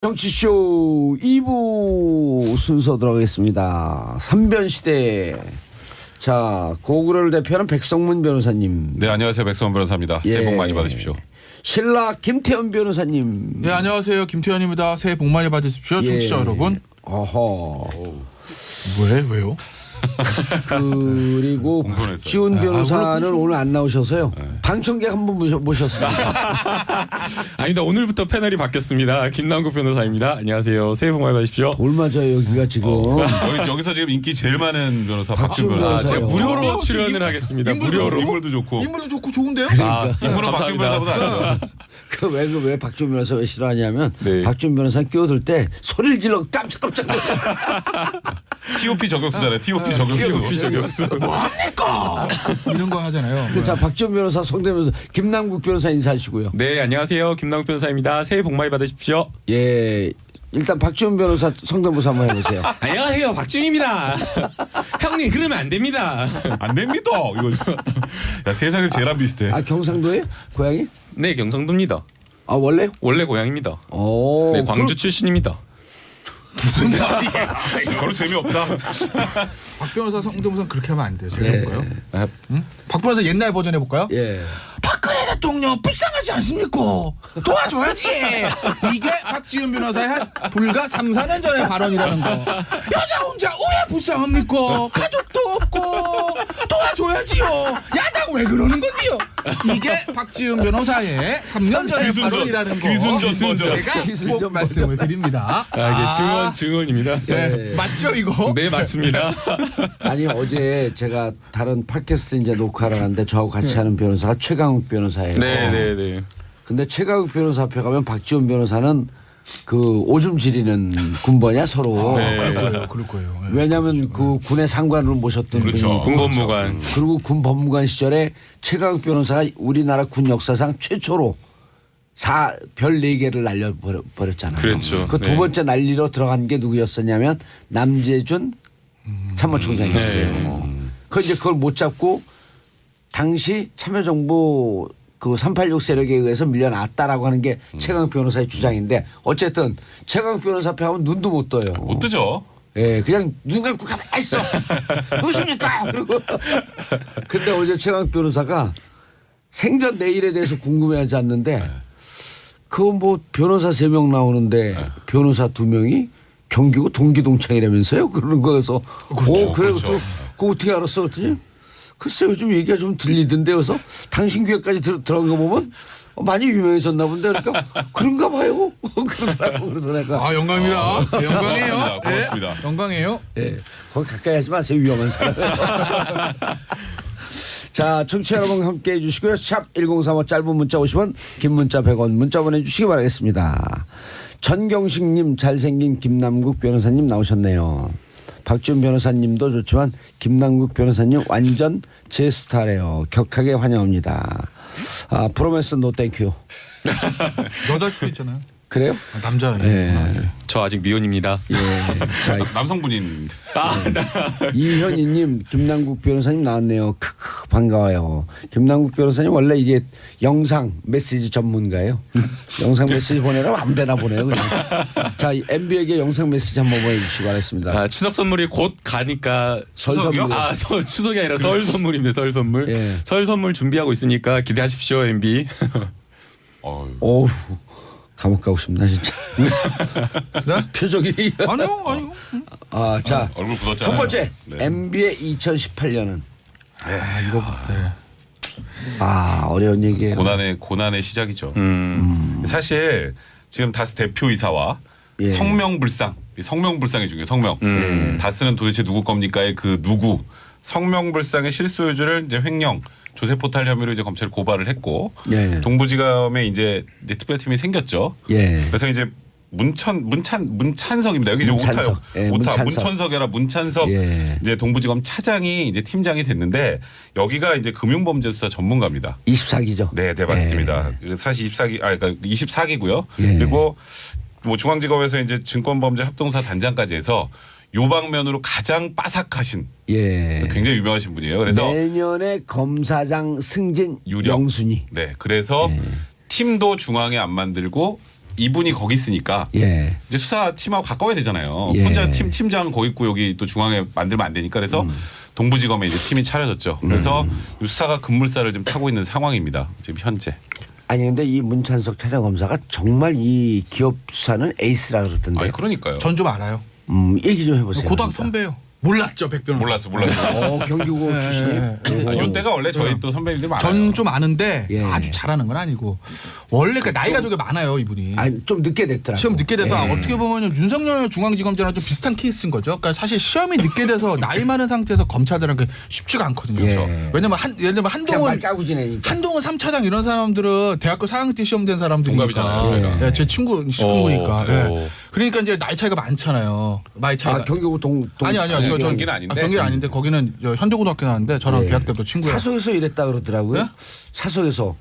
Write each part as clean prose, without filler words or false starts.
정치쇼 2부 순서 들어가겠습니다. 3변시대. 자, 고구려를 대표하는 백성문 변호사님. 네, 안녕하세요. 백성문 변호사입니다. 새해 복 많이 받으십시오. 신라 김태현 변호사님. 네, 안녕하세요. 김태현입니다. 새해 복 많이 받으십시오. 청취자 여러분. 어허. 왜요? 그리고 박지훈 변호사는 오늘 안 나오셔서요. 방청객 한 분 모셨습니다. 아니다, 오늘부터 패널이 바뀌었습니다. 김남국 변호사입니다. 안녕하세요. 새해 복 많이 받으십시오. 돌 맞아요 여기가 지금. 여기서 지금 인기 제일 많은 변호사 박지훈 변호사. 제가 무료로 출연을 하겠습니다. 무료로. 인물도 좋고. 인물도 좋고 좋은데요? 인물은 박지훈 변호사보다 낫죠. 왜 박지훈 변호사 왜 싫어하냐면 네. 박지훈 변호사 끼어들 때 소리를 질러 깜짝깜짝. TOP 저격수잖아요. TOP 저격수. 뭐합니까? 이런 거 하잖아요. 자, 박지훈 변호사, 성대모사 김남국 변호사 인사하시고요. 네, 안녕하세요. 김남국 변호사입니다. 새해 복 많이 받으십시오. 예, 일단 박지훈 변호사 성대모사 한번 해보세요. 안녕하세요. 박지훈입니다. 형님 그러면 안 됩니다. 안 됩니다. 이거 야, 세상에서 제일 안 비슷해. 아, 경상도에 고향이? 네, 경상도입니다. 아, 원래? 원래 고향입니다. 오, 네, 광주 출신입니다. 무슨 말이야? 이거로 재미없다. 박 변호사 성대모사 그렇게 하면 안 돼요. 제가 네. 해볼까요? 응? 박 변호사 옛날 버전 해볼까요? 예. 박근혜 대통령 불쌍하지 않습니까? 도와줘야지. 이게 박지훈 변호사의 한 불과 3, 4년 전의 발언이라는 거. 여자 혼자 왜 불쌍합니까? 가족도 없고 도와줘야지요. 야당 왜 그러는 건데요? 이게 박지훈 변호사의 3년 전의 발언이라는 거. 귀순전 제가 꼭 말씀을 드립니다. 이게 증언입니다. 네. 맞죠 이거? 네, 맞습니다. 아니, 어제 제가 다른 팟캐스트 이제 녹화를 하는데 저하고 같이 하는 변호사가 최강욱 변호사예요. 네. 근데 최강욱 변호사 앞에 가면 박지훈 변호사는 그 오줌 지리는 군번이야 서로. 그럴 거예요. 네. 왜냐하면 그 군의 상관으로 모셨던 그렇죠. 분이. 군법무관. 그리고 군 법무관 시절에 최강욱 변호사가 우리나라 군 역사상 최초로 별 4개를 날려버렸잖아요. 그렇죠. 그 두 네. 번째 난리로 들어간 게 누구였었냐면 남재준 참모총장이었어요. 네. 이제 그걸 못 잡고 당시 참여정부 그 386 세력에 의해서 밀려났다라고 하는 게 최강욱 변호사의 주장인데 어쨌든 최강욱 변호사 앞에 하면 눈도 못 떠요. 못 뜨죠. 예, 그냥 눈 감고 가만히 있어. 누구십니까? 그리고 근데 어제 최강욱 변호사가 생전 내일에 대해서 궁금해하지 않는데 그 뭐 변호사 3명 나오는데 변호사 2명이 경기고 동기동창이라면서요? 그러는 거여서 그래요. 그렇죠. 또 그거 어떻게 알았어? 그랬더니 글쎄 요즘 얘기가 좀 들리던데 그래서 당신 귀에까지 들어간 거 보면 많이 유명해졌나 본데 그러니까 그런가 봐요. 그러더라고. 그래서 내가 영광입니다. 영광이에요. 고맙습니다. 네, 영광이에요. 예, 거기 가까이 하지 마세요. 위험한 사람. 자, 청취자 여러분 함께 해주시고요. 샵 1035 짧은 문자 50원 긴 문자 100원 문자 보내주시기 바라겠습니다. 전경식님 잘생긴 김남국 변호사님 나오셨네요. 박지훈 변호사님도 좋지만 김남국 변호사님 완전 제 스타래요. 격하게 환영합니다. 아, 프로메스 노 땡큐. 여자일 수도 있잖아요. 그래요? 남자. 저 아직 미혼입니다. 예. 자, 남성분인. 이현희님, 김남국 변호사님 나왔네요. 크크 반가워요. 김남국 변호사님 원래 이게 영상 메시지 전문가예요. 영상 메시지 보내라면 아무데나 보내요. 그냥. 자, MB에게 영상 메시지 한번 보내주시기 바라겠습니다. 추석 선물이 곧 가니까 설 선물. 추석이 아니라 설 선물입니다. 설 선물. 예. 설 선물 준비하고 있으니까 기대하십시오, MB. 어우, 감옥 가고 싶나 진짜. 네? 표정이. 아니요. 아, 자, 얼굴 굳었잖아요. 첫 번째 네. MB의 2018년은 이거. 네. 어려운 얘기예요. 고난의 시작이죠. 사실 지금 다스 대표이사와 예. 성명불상이 중요해요. 성명. 다스는 도대체 누구 겁니까의 그 누구 성명불상의 실소유주를 이제 횡령 조세포탈 혐의로 이제 검찰 고발을 했고 예. 동부지검에 이제 특별팀이 생겼죠. 예. 그래서 이제 문찬석입니다. 여기 문찬석. 오타요. 예, 오타. 문찬석. 문천석이 아니라 문찬석 예. 이제 동부지검 차장이 이제 팀장이 됐는데 여기가 이제 금융범죄수사 전문가입니다. 24기죠. 네, 맞습니다. 사실 24기고요. 예. 그리고 뭐 중앙지검에서 이제 증권범죄 합동사 단장까지 해서 요 방면으로 가장 빠삭하신 예. 굉장히 유명하신 분이에요. 그래서 내년에 검사장 승진 유력. 영순위. 네, 그래서 팀도 중앙에 안 만들고 이분이 거기 있으니까 예. 이제 수사팀하고 가까워야 되잖아요. 예. 혼자 팀장 거기 있고 여기 또 중앙에 만들면 안 되니까 그래서 동부지검에 이제 팀이 차려졌죠. 그래서 수사가 급물살을 좀 타고 있는 상황입니다. 지금 현재. 아니 근데 이 문찬석 차장검사가 정말 이 기업 수사는 에이스라 그러던데. 아니 그러니까요. 전 좀 알아요. 얘기 좀 해보세요. 고등학교 그러니까. 선배예요. 몰랐죠, 백 변호사. 몰랐어. 경기고 네, 출신이. 아, 이때가 원래 저희 또 선배님들 많아요. 전 좀 아는데 예. 아주 잘하는 건 아니고 원래 그 나이가 되게 많아요 이분이. 아니 좀 늦게 됐더라고. 시험 늦게 돼서 예. 어떻게 보면 윤석열 중앙지검장이랑 좀 비슷한 케이스인 거죠. 그러니까 사실 시험이 늦게 돼서 나이 많은 상태에서 검찰들은 쉽지가 않거든요. 예. 왜냐면 예를 들면 그냥 말 까고 지내니까. 한동훈 3차장 이런 사람들은 대학교 4학년 때 시험 된 사람들이니까. 동갑이잖아요, 저희가. 예, 제 친구니까. 예. 오. 그러니까 이제 나이 차이가 많잖아요. 나이 차이가. 아 경기고 아니요. 저 경기는 아닌데. 경기는 아닌데 거기는 현대고등학교 나왔는데 저랑 예. 대학 때부터 친구예요. 사석에서 이랬다 그러더라고요. 네? 사석에서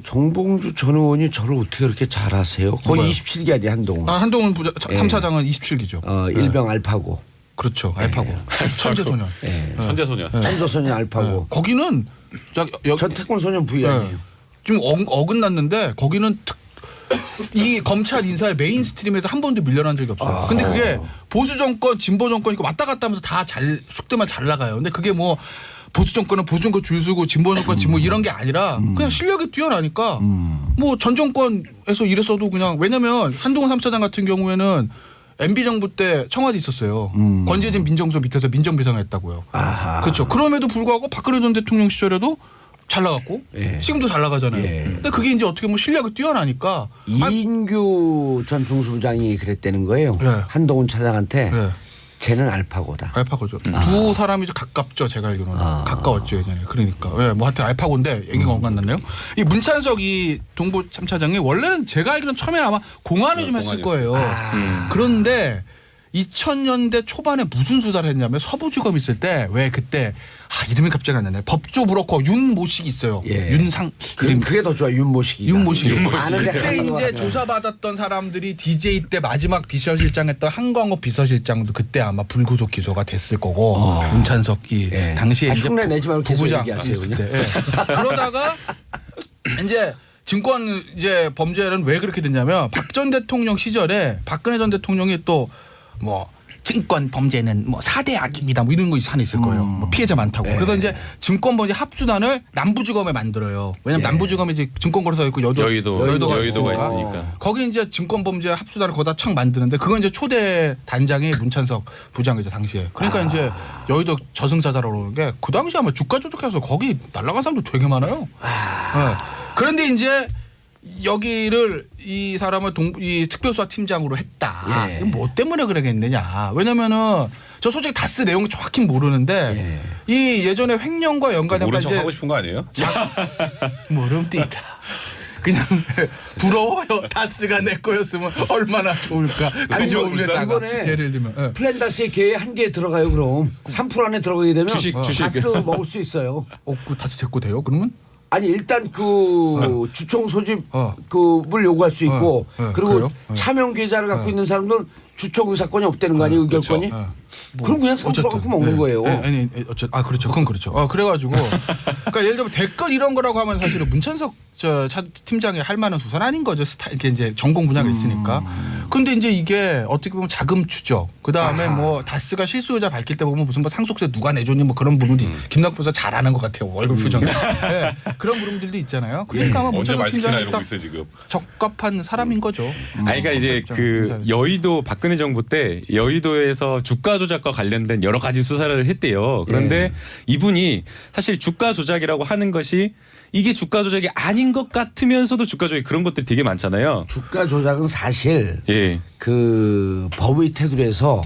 정봉주 전 의원이 저를 어떻게 그렇게 잘하세요? 거의 누가요? 27기 아니야 한동훈. 한동훈 예. 3차장은 27기죠. 일병 알파고. 그렇죠. 알파고. 천재소년. 예. 천재소년. 천도소년 알파고. 거기는 전 태권소년 부위 아니에요. 좀 어긋났는데 거기는 이 검찰 인사의 메인스트림에서 한 번도 밀려난 적이 없어요. 근데 그게 보수 정권, 진보 정권 이거 왔다 갔다 하면서 다 속되만 잘 나가요. 근데 그게 뭐 보수 정권은 보수 정권 줄 서고 진보 정권 진보 이런 게 아니라 그냥 실력이 뛰어나니까 뭐 전 정권에서 이랬어도 그냥 왜냐면 한동훈 3차장 같은 경우에는 MB 정부 때 청와대 있었어요. 권재진 민정수석 밑에서 민정비서가 했다고요. 아하. 그렇죠. 그럼에도 불구하고 박근혜 전 대통령 시절에도 잘 나갔고 예. 지금도 잘 나가잖아요. 예. 근데 그게 이제 어떻게 보면 실력이 뛰어나니까 이인규 전 중수부장이 그랬다는 거예요. 예. 한동훈 차장한테 예. 쟤는 알파고다. 알파고죠. 두 사람이 좀 가깝죠. 제가 알기로는 가까웠죠 예전에. 그러니까 뭐 하여튼 알파고인데 얘기가 엇갔났네요. 이 문찬석 이 동부 3차장이 원래는 제가 알기로는 처음에 아마 공안을 좀 했을 거예요. 그런데 2000년대 초반에 무슨 수사를 했냐면 서부지검 있을 때 왜 그때 이름이 갑자기 안 나네. 법조 브로커 윤모식이 있어요. 예. 윤상 이름 그게 더 좋아 윤모식이. 윤모식. 아는데 그때 이제 조사받았던 사람들이 DJ 때 마지막 비서실장했던 한광호 비서실장도 그때 아마 불구속 기소가 됐을 거고 문찬석이 예. 당시에 이제 흉내 내지 말고 계속 부부장 얘기하세요, 있을 그냥. 때. 예. 그러다가 이제 증권 이제 범죄는 왜 그렇게 됐냐면 박 전 대통령 시절에 박근혜 전 대통령이 또 뭐 증권 범죄는 뭐 4대 악입니다. 뭐 이런 거 하나 있을 거예요. 뭐 피해자 많다고. 네. 그래서 이제 증권 범죄 합수단을 남부지검에 만들어요. 왜냐면 남부지검에 이제 증권거래소 있고 여의도가 있으니까. 있으니까. 거기 이제 증권 범죄 합수단을 거기다 착 만드는데 그건 이제 초대 단장이 문찬석 부장이죠 당시에. 그러니까 이제 여의도 저승사자라고 그러는 게 그 당시 아마 주가 조작해서 거기 날아간 사람도 되게 많아요. 네. 그런데 이제 여기를 이 사람을 이 특별수사팀장으로 했다. 예. 이건 뭐 때문에 그러겠느냐. 왜냐면은 저 솔직히 다스 내용 정확히 모르는데 이 예전에 횡령과 연관된 모른 척 하고 싶은 거 아니에요? 모름띠다. 그냥 부러워요. 다스가 내 거였으면 얼마나 좋을까. 그 좋은데다가 이번에 예를 들면 플랜다스의 계획 한 개 들어가요. 그럼 3% 안에 들어가게 되면 주식. 다스 먹을 수 있어요. 그 다스 제거 돼요? 그러면? 아니 일단 그 주총 소집 그물 요구할 수 있고 그리고 그래요? 차명 계좌를 갖고 있는 사람들은 주총 의사권이 없다는 거 아니에요? 의결권이? 그럼 그냥 3% 갖고 먹는 거예요. 그렇죠. 그건 그렇죠. 그래가지고 그러니까 예를 들면 댓글 이런 거라고 하면 사실은 문찬석 팀장이 할 만한 수사는 아닌 거죠. 이게 이제 전공 분야가 있으니까. 근데 이제 이게 어떻게 보면 자금 추적, 그 다음에 뭐 다스가 실수요자 밝힐 때 보면 무슨 뭐 상속세 누가 내줬니 뭐 그런 부분이 김남국 변호사 잘하는 것 같아요. 얼굴 표정. 네, 그런 부분들도 있잖아요. 그러니까 아마 언제 문찬석 말 시키나 팀장이 이러고 딱 있어 지금. 적합한 사람인 거죠. 그러니까 이제 그 여의도 박근혜 정부 때 여의도에서 주가 조작과 관련된 여러 가지 수사를 했대요. 그런데 이분이 사실 주가 조작이라고 하는 것이 이게 주가 조작이 아닌 것 같으면서도 주가 조작 그런 것들이 되게 많잖아요. 주가 조작은 사실 그 법의 테두리에서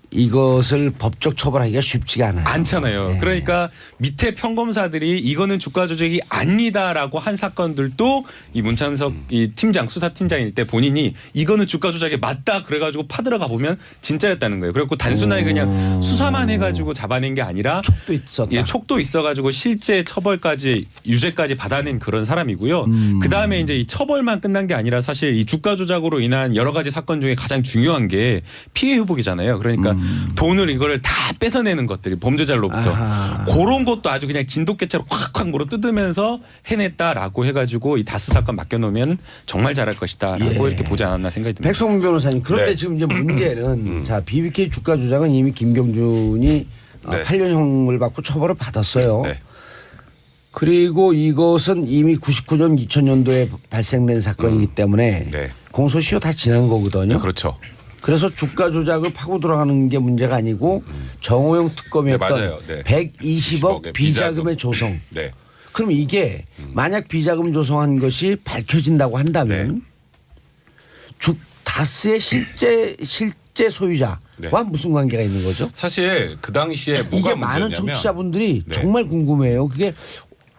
이것을 법적 처벌하기가 쉽지가 않아요. 않잖아요. 네. 그러니까 밑에 평검사들이 이거는 주가 조작이 아니다라고 한 사건들도 이 문찬석 이 팀장 수사팀장일 때 본인이 이거는 주가 조작이 맞다 그래가지고 파들어가 보면 진짜였다는 거예요. 그래갖고 단순하게 그냥 수사만 해가지고 잡아낸 게 아니라 촉도 있었다. 촉도 있어가지고 실제 처벌까지 유죄까지 받아낸 그런 사람이고요. 그 다음에 이제 이 처벌만 끝난 게 아니라 사실 이 주가 조작으로 인한 여러 가지 사건 중에 가장 중요한 게 피해 회복이잖아요. 그러니까 돈을 이거를 다 뺏어내는 것들이 범죄자로부터 아하. 그런 것도 아주 그냥 진돗개처럼 콱콱 물어 뜯으면서 해냈다라고 해가지고 이 다스 사건 맡겨놓으면 정말 잘할 것이다라고 이렇게 보지 않았나 생각이 듭니다. 백성문 변호사님 그런데 네. 지금 이제 문제는 자 BBK 주가 조작은 이미 김경준이 네. 8년형을 받고 처벌을 받았어요. 네. 그리고 이것은 이미 99년 2000년도에 발생된 사건이기 때문에 네. 공소시효 다 지난 거거든요. 네, 그렇죠. 그래서 주가 조작을 파고 들어가는 게 문제가 아니고 정호영 특검이었던 네, 맞아요. 네. 120억 20억의 비자금의 조성. 네. 그럼 이게 만약 비자금 조성한 것이 밝혀진다고 한다면 다스의 실제 소유자와 네. 무슨 관계가 있는 거죠? 사실 그 당시에 뭐가 이게 문제였냐면 많은 청취자분들이 네. 정말 궁금해요. 그게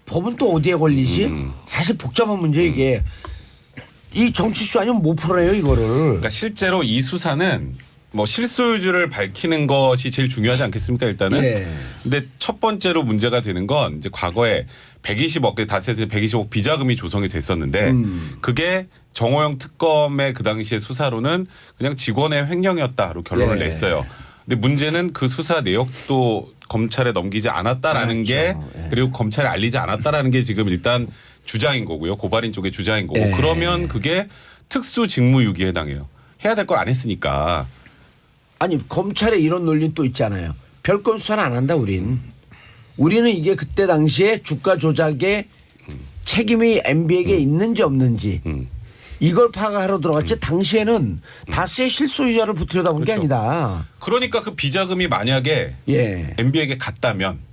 법은 또 어디에 걸리지? 사실 복잡한 문제 이게 이 정치쇼 아니면 못 풀어내요 이거를. 그러니까 실제로 이 수사는 뭐 실소유주를 밝히는 것이 제일 중요하지 않겠습니까 일단은. 예. 근데 첫 번째로 문제가 되는 건 이제 과거에 120억 다스에서 120억 비자금이 조성이 됐었는데 그게 정호영 특검의 그 당시의 수사로는 그냥 직원의 횡령이었다로 결론을 예. 냈어요. 근데 문제는 그 수사 내역도 검찰에 넘기지 않았다라는 게 예. 그리고 검찰에 알리지 않았다라는 게 지금 일단 주장인 거고요. 고발인 쪽의 주장인 거고. 예. 그러면 그게 특수 직무유기에 해당해요. 해야 될 걸 안 했으니까. 아니 검찰에 이런 논리는 또 있잖아요. 별건 수사는 안 한다 우린. 우리는 이게 그때 당시에 주가 조작의 책임이 MB에게 있는지 없는지 이걸 파악하러 들어갔지 당시에는 다스의 실소유자를 붙들여다 본 게 그렇죠. 아니다. 그러니까 그 비자금이 만약에 예. MB에게 갔다면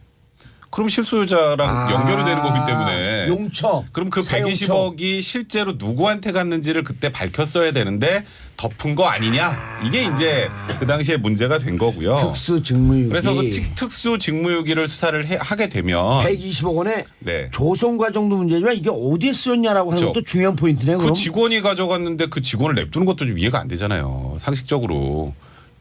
그럼 실소유자랑 연결이 되는 거기 때문에 용처. 그럼 그 사용처. 120억이 실제로 누구한테 갔는지를 그때 밝혔어야 되는데 덮은 거 아니냐 이게 이제 그 당시에 문제가 된 거고요. 특수 직무유기. 그래서 그 특수 직무유기를 수사를 하게 되면 120억 원의 네. 조성 과정도 문제지만 이게 어디에 쓰였냐라고 하는 그렇죠. 것도 중요한 포인트네요. 그 그럼. 직원이 가져갔는데 그 직원을 냅두는 것도 좀 이해가 안 되잖아요. 상식적으로.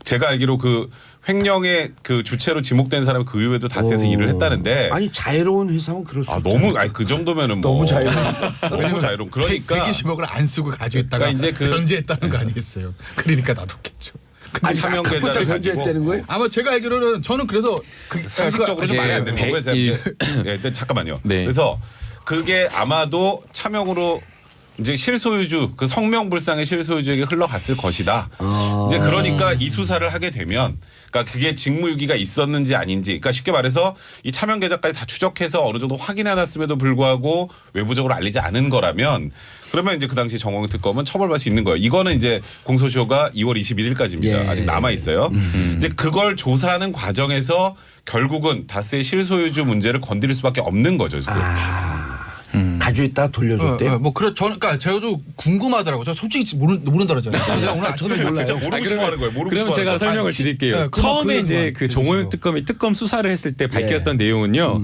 제가 알기로 그 횡령의 그 주체로 지목된 사람이 그 이후에도 다스에서 일을 했다는데 아니 자유로운 회사면 그럴 수 아, 있죠. 너무 아니 그 정도면은 뭐 너무 자유로운. 너무 자유로운 그러니까 120억을 안 쓰고 가지고 있다가 그러니까 이제 그- 변제했다는 거 아니겠어요. 그러니까 놔뒀겠죠. 아니 차명 깜짝 계좌를 변제했다는 가지고 거예요? 아마 제가 알기로는 저는 그래서 상식적으로 좀 예, 말이 안 되는 거고요. 제가 이제- 100일. 예, 잠깐만요. 네. 그래서 그게 아마도 차명으로 이제 실소유주 그 성명불상의 실소유주에게 흘러갔을 것이다. 이제 그러니까 이 수사를 하게 되면 그러니까 그게 직무유기가 있었는지 아닌지 그러니까 쉽게 말해서 이 차명 계좌까지 다 추적해서 어느 정도 확인해놨음에도 불구하고 외부적으로 알리지 않은 거라면 그러면 이제 그 당시 정호영 특검은 처벌받을 수 있는 거예요. 이거는 이제 공소시효가 2월 21일까지입니다. 예. 아직 남아 있어요. 이제 그걸 조사하는 과정에서 결국은 다스의 실소유주 문제를 건드릴 수밖에 없는 거죠 지금. 가지고 있다가 돌려줬대요. 뭐 저는 그러니까 제가 좀 궁금하더라고요. 저 솔직히 모른다 그러잖아요. 제가 오늘 아침에 진짜 몰라요. 모르고 싶어 하는 거예요. 모르고 그러면 싶어 제가 하는 거예요. 설명을 드릴게요. 네, 그럼 처음에 그 이제 얘기만 그 정호영 해주시죠. 특검이 특검 수사를 했을 때 밝혔던 내용은요.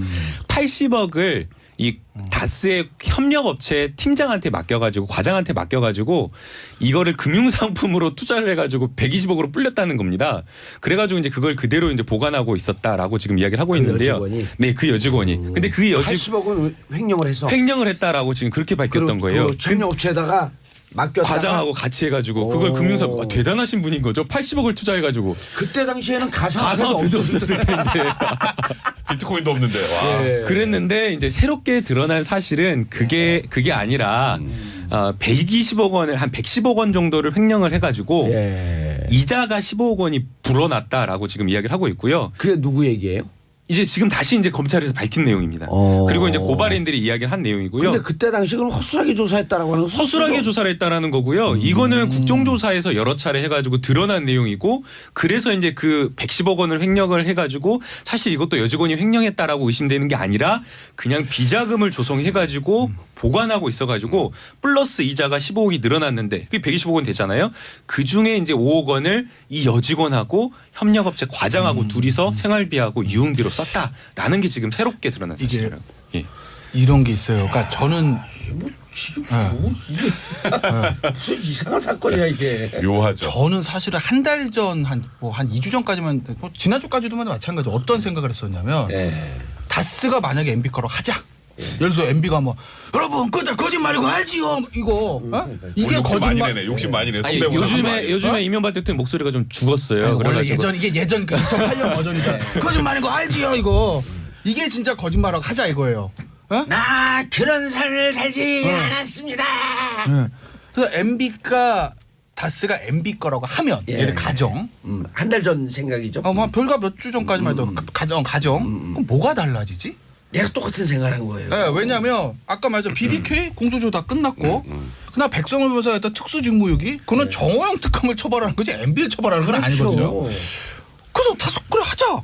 80억을 이 다스의 협력업체 팀장한테 맡겨가지고 과장한테 맡겨가지고 이거를 금융상품으로 투자를 해가지고 120억으로 불렸다는 겁니다. 그래가지고 이제 그걸 그대로 이제 보관하고 있었다라고 지금 이야기를 하고 그 있는데요. 여직원이? 네, 그 여직원이. 근데 그 80억은 횡령을 해서 횡령을 했다라고 지금 그렇게 밝혔던 거예요. 그 협력업체에다가 맡겼다가 과장하고 같이 해가지고 그걸 오. 금융사업 대단하신 분인 거죠. 80억을 투자해가지고 그때 당시에는 가상화폐가 가상화폐도 없었을 없었을 텐데. 비트코인도 없는데. 와. 때. 그랬는데 이제 새롭게 드러난 사실은 그게 아니라 120억 원을 한 110억 원 정도를 횡령을 해가지고 예. 이자가 15억 원이 불어났다라고 지금 이야기를 하고 있고요. 그게 누구 얘기예요? 이제 지금 다시 이제 검찰에서 밝힌 내용입니다. 그리고 이제 고발인들이 이야기를 한 내용이고요. 근데 그때 당시 그럼 허술하게 조사했다라고 하는 거 허술하게 조사를 했다라는 거고요. 이거는 국정조사에서 여러 차례 해가지고 드러난 내용이고 그래서 이제 그 110억 원을 횡령을 해가지고 사실 이것도 여직원이 횡령했다라고 의심되는 게 아니라 그냥 비자금을 조성해가지고 보관하고 있어가지고 플러스 이자가 15억이 늘어났는데 그게 120억 원 되잖아요. 그 중에 이제 5억 원을 이 여직원하고 협력업체 과장하고 둘이서 생활비하고 유흥비로 썼다라는 게 지금 새롭게 드러난 이게 사실이에요. 예. 이런 게 있어요. 그러니까 저는 무슨 이상한 사건이야 이게. 묘하죠. 저는 사실은 한 달 전 한 2주 전까지만 지난주까지도 마찬가지 어떤 생각을 했었냐면 예. 다스가 만약에 MB 거로 하자. 예를 들어서 MB가 뭐 여러분 그저 거짓말이고 알지요 이거 이게 욕심 많이 거짓말. 내네. 욕심 많이 내. 아니, 성대모사 요즘에 이명박 대통령 목소리가 좀 죽었어요. 아니, 원래 그래가지고 이게 예전 그 2008년 버전인데 거짓말인 거 알지요 이거 이게 진짜 거짓말하고 하자 이거예요. 나 그런 삶을 살지 않았습니다. 그래서 MB가 다스가 MB 거라고 하면 얘를 가정 한 달 전 생각이죠. 뭐 불과 몇 주 전까지만 해도 가정 그럼 뭐가 달라지지? 내가 똑같은 생각을 한 거예요. 네, 왜냐하면 아까 말했죠 BBK 공소조 다 끝났고 그날 백성을 변호사 했던 특수직무유기 그거는 정호영 특검을 처벌하는 거지 MB를 처벌하는 건 아니거든요. 그래서 다섯 그래 하자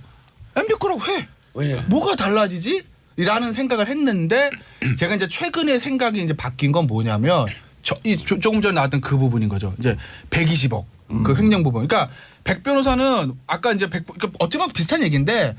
MB 거라고 해. 왜? 뭐가 달라지지? 라는 생각을 했는데 제가 이제 최근에 생각이 이제 바뀐 건 뭐냐면 조금 전에 나왔던 그 부분인 거죠. 이제 120억 그 횡령 부분. 그러니까 백 변호사는 아까 이제 그러니까 어떻게 보면 비슷한 얘기인데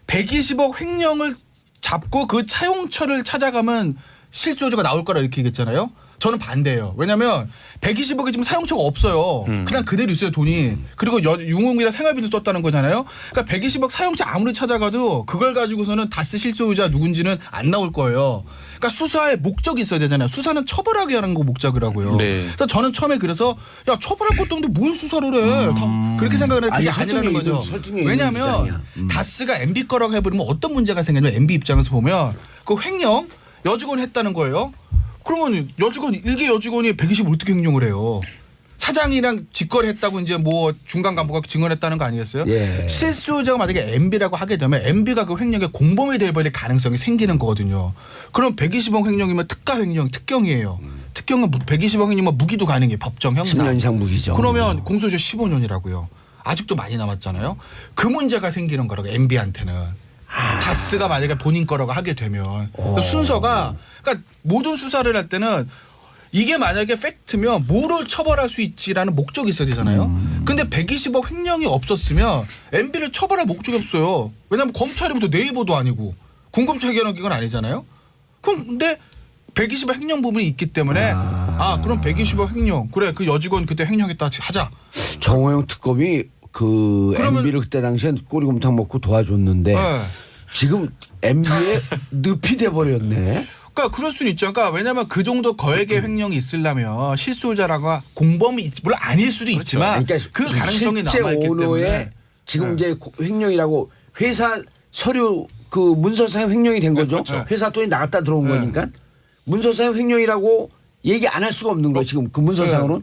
120억 횡령을 잡고 그 차용처를 찾아가면 실소유주가 나올 거라 이렇게 얘기했잖아요. 저는 반대예요. 왜냐하면 120억이 지금 사용처가 없어요. 그냥 그대로 있어요 돈이. 그리고 유흥비랑 생활비도 썼다는 거잖아요. 그러니까 120억 사용처 아무리 찾아가도 그걸 가지고서는 다스 실소유자 누군지는 안 나올 거예요. 그러니까 수사에 목적이 있어야 되잖아요. 수사는 처벌하게 하는 거 목적이라고요. 네. 그래서 저는 처음에 그래서 야 처벌할 것도 없는데 뭘 수사를 해. 다 그렇게 생각을 했는데 그게 아니, 아니라는 거죠. 설득력이 왜냐하면 있는 주장이야. 다스가 MB 거라고 해버리면 어떤 문제가 생기냐면 MB 입장에서 보면 그 횡령 여직원이 했다는 거예요. 그러면 일개 여직원이 120을 어떻게 횡령을 해요? 사장이랑 직거래했다고 이제 뭐 중간 간부가 증언했다는 거 아니겠어요? 예. 실소유자가 만약에 MB라고 하게 되면 MB가 그 횡령의 공범이 돼버릴 가능성이 생기는 거거든요. 그럼 120억 횡령이면 특가 횡령, 특경이에요. 특경은 120억 횡령이면 무기도 가능해요. 법정 형사. 10년 이상 무기죠. 그러면 공소시효 15년이라고요. 아직도 많이 남았잖아요. 그 문제가 생기는 거라고 MB한테는. 다스가 만약에 본인 거라고 하게 되면 순서가 그러니까 모든 수사를 할 때는 이게 만약에 팩트면 뭐를 처벌할 수 있지라는 목적이 있어야 되잖아요. 근데 120억 횡령이 없었으면 MB를 처벌할 목적이 없어요. 왜냐하면 검찰이부터 네이버도 아니고 궁금증 해결하는 기관 아니잖아요. 근데 120억 횡령 부분이 있기 때문에 그럼 120억 횡령 그래 그 여직원 그때 횡령했다 하자. 정호영 특검이 그 그러면- MB를 그때 당시엔 꼬리곰탕 먹고 도와줬는데 네. 지금 MB에 늪이 돼버렸네. 그러니까 그럴 수는 있죠. 그러니까 왜냐하면 그 정도 거액의 횡령이 있으려면 실소유자라고 공범이 물론 아닐 수도 있지만 그러니까 그 가능성이 실제 남아있기 오너의 때문에 지금 네. 이제 횡령이라고 회사 서류 그 문서상 횡령이 된 거죠. 그렇죠. 회사 돈이 나갔다 들어온 네. 거니까 문서상 횡령이라고 얘기 안 할 수가 없는 거예요. 지금 그 문서상으로는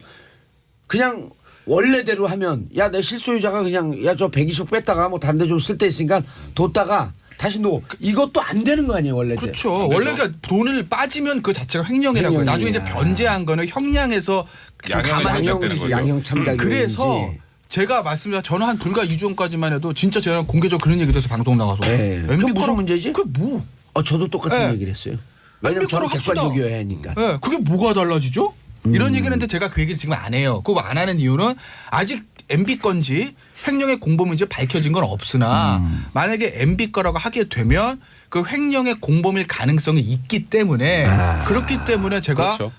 그냥 원래대로 하면 야 내 실소유자가 그냥 야 저 120억 뺐다가 뭐 다른 데 좀 쓸 데 있으니까 뒀다가 다시 놓 이것도 안 되는 거 아니에요 원래. 그렇죠. 원래 그러니까 돈을 빠지면 그 자체가 횡령이라고 해요. 나중에 이제 변제한 거는 형량에서 좀 양형이 감안해서 장착되는 거죠. 양형 참작이 그래서 제가 말씀드린 저는 한 불과 2주 전까지만 해도 진짜 제가 공개적으로 그런 얘기도 해서 방송 나가서 네. MB 그게 무슨 거라고- 문제지? 그게 뭐? 저도 똑같은 네. 얘기를 했어요. 왜냐면 MB 저는 거라고 객관적이어야 하니까. 네, 그게 뭐가 달라지죠? 이런 얘기를 했는데 제가 그 얘기를 지금 안 해요. 그거 안 하는 이유는 아직 MB 건지 횡령의 공범인지 밝혀진 건 없으나 만약에 MB 거라고 하게 되면 그 횡령의 공범일 가능성이 있기 때문에 그렇기 때문에 제가 그렇죠.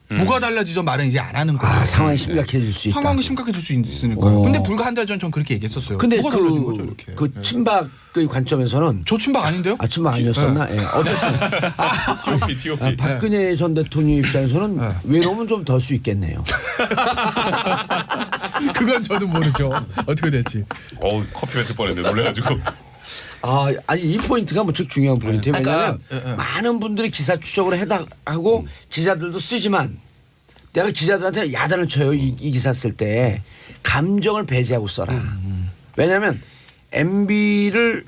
뭐가 달라지죠 말은 이제 안 하는 거죠. 상황이 심각해질 수 있다. 상황이 심각해질 수 있으니까요. 근데 불과 한 달 전 전 그렇게 얘기했었어요. 근데 뭐가 달라진 거죠 이렇게. 그 친박의 관점에서는 저 친박 아닌데요? 친박 아니었었나? 예. 어쨌든 TOP. 박근혜 전 대통령 입장에서는 외로움은 좀 덜 수 있겠네요. 그건 저도 모르죠. 어떻게 될지. 커피 뱉을 뻔했네 놀래가지고. 아니 이 포인트가 무척 중요한 포인트예요. 그러니까, 왜냐하면 많은 분들이 기사 추적을 하고 기자들도 쓰지만 내가 기자들한테 야단을 쳐요. 이 기사 쓸 때 감정을 배제하고 써라. 왜냐하면 MB를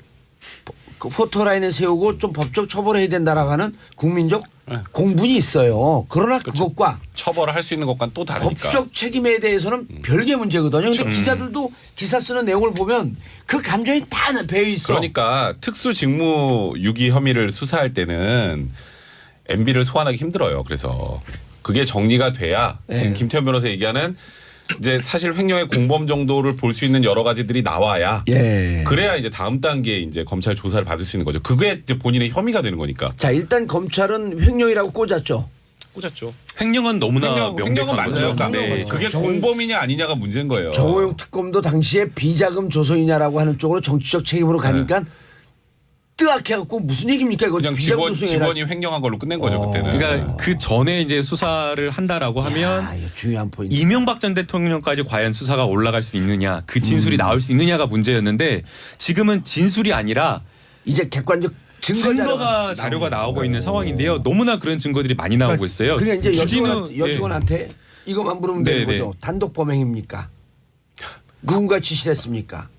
그 포토라인에 세우고 좀 법적 처벌을 해야 된다라고 하는 국민적 공분이 있어요. 그러나 그것과 처벌을 할 수 있는 것과는 또 다르니까. 법적 책임에 대해서는 별개 문제거든요. 근데 기자들도 기사 쓰는 내용을 보면 그 감정이 다 배어 있어. 그러니까 특수직무 유기 혐의를 수사할 때는 MB를 소환하기 힘들어요. 그래서 그게 정리가 돼야 지금 김태현 변호사 얘기하는 이제 사실 횡령의 공범 정도를 볼 수 있는 여러 가지들이 나와야 그래야 이제 다음 단계에 이제 검찰 조사를 받을 수 있는 거죠. 그게 이제 본인의 혐의가 되는 거니까. 자 일단 검찰은 횡령이라고 꽂았죠. 꽂았죠. 횡령은 너무나 횡령은 명백한 맞아요. 거죠. 근데 그게 공범이냐 아니냐가 문제인 거예요. 정호영 특검도 당시에 비자금 조성이냐라고 하는 쪽으로 정치적 책임으로 가니까 뜨악해갖고 무슨 얘기입니까? 이거 그냥 직원이 횡령한 걸로 끝낸 거죠 그때는. 그러니까 그 전에 이제 수사를 한다라고 하면 아, 이거 중요한 포인트. 이명박 전 대통령까지 과연 수사가 올라갈 수 있느냐, 그 진술이 나올 수 있느냐가 문제였는데 지금은 진술이 아니라 이제 객관적 증거가 자료가 나오고 있는 상황인데요. 너무나 그런 증거들이 많이 나오고 있어요. 그러니까 이제 주진우 여직원한테 이것만 물으면 되는 네, 거죠. 단독 범행입니까? 누군가 지시했습니까?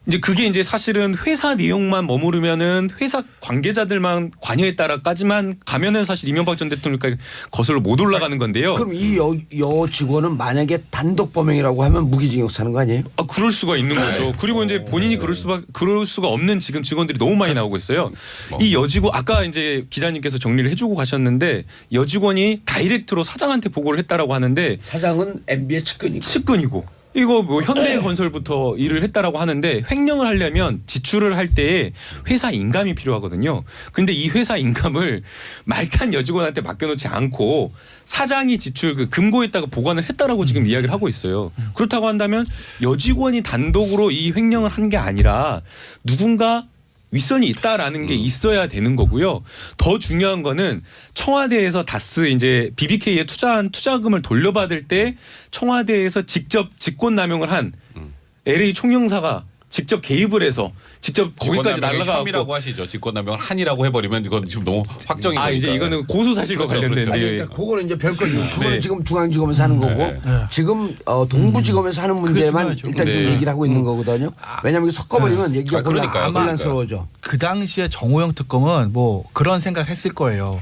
이제 그게 이제 사실은 회사 내용만 머무르면은 회사 관계자들만 관여했다라까지만 가면은 사실 이명박 전 대통령까지 거슬러 못 올라가는 건데요. 그럼 이 여 직원은 만약에 단독 범행이라고 하면 무기징역 사는 거 아니에요? 아, 그럴 수가 있는 거죠. 그리고 이제 본인이 그럴 수가 없는 지금 직원들이 너무 많이 나오고 있어요. 이 여직원 아까 이제 기자님께서 정리를 해주고 가셨는데 여직원이 다이렉트로 사장한테 보고를 했다라고 하는데 사장은 MB의 측근이고. 측근이고 이거 뭐 현대건설부터 일을 했다라고 하는데 횡령을 하려면 지출을 할 때에 회사 인감이 필요하거든요. 근데 이 회사 인감을 말단 여직원한테 맡겨놓지 않고 사장이 지출 그 금고에다가 보관을 했다라고 지금 이야기를 하고 있어요. 그렇다고 한다면 여직원이 단독으로 이 횡령을 한 게 아니라 누군가 윗선이 있다라는 게 있어야 되는 거고요. 더 중요한 거는 청와대에서 다스 이제 BBK에 투자한 투자금을 돌려받을 때 청와대에서 직접 직권남용을 한 LA 총영사가 직접 개입을 해서 직접 거기까지 날라가고 혐의라고 하시죠. 직권남용을 한이라고 해버리면 이건 지금 너무 확정이 아 이제 이거는 고소 사실과 그렇죠, 관련된 그렇죠. 아니, 그러니까 그거는 이제 별거죠. 그거는 네. 지금 중앙지검에서 하는 거고 네. 지금 동부지검에서 하는 문제만 중요하죠. 일단 좀 네. 얘기를 하고 있는 거거든요. 왜냐하면 이거 섞어버리면 얘기가 아, 그러니까요. 혼란스러워져. 그 당시에 정호영 특검은 뭐 그런 생각을 했을 거예요.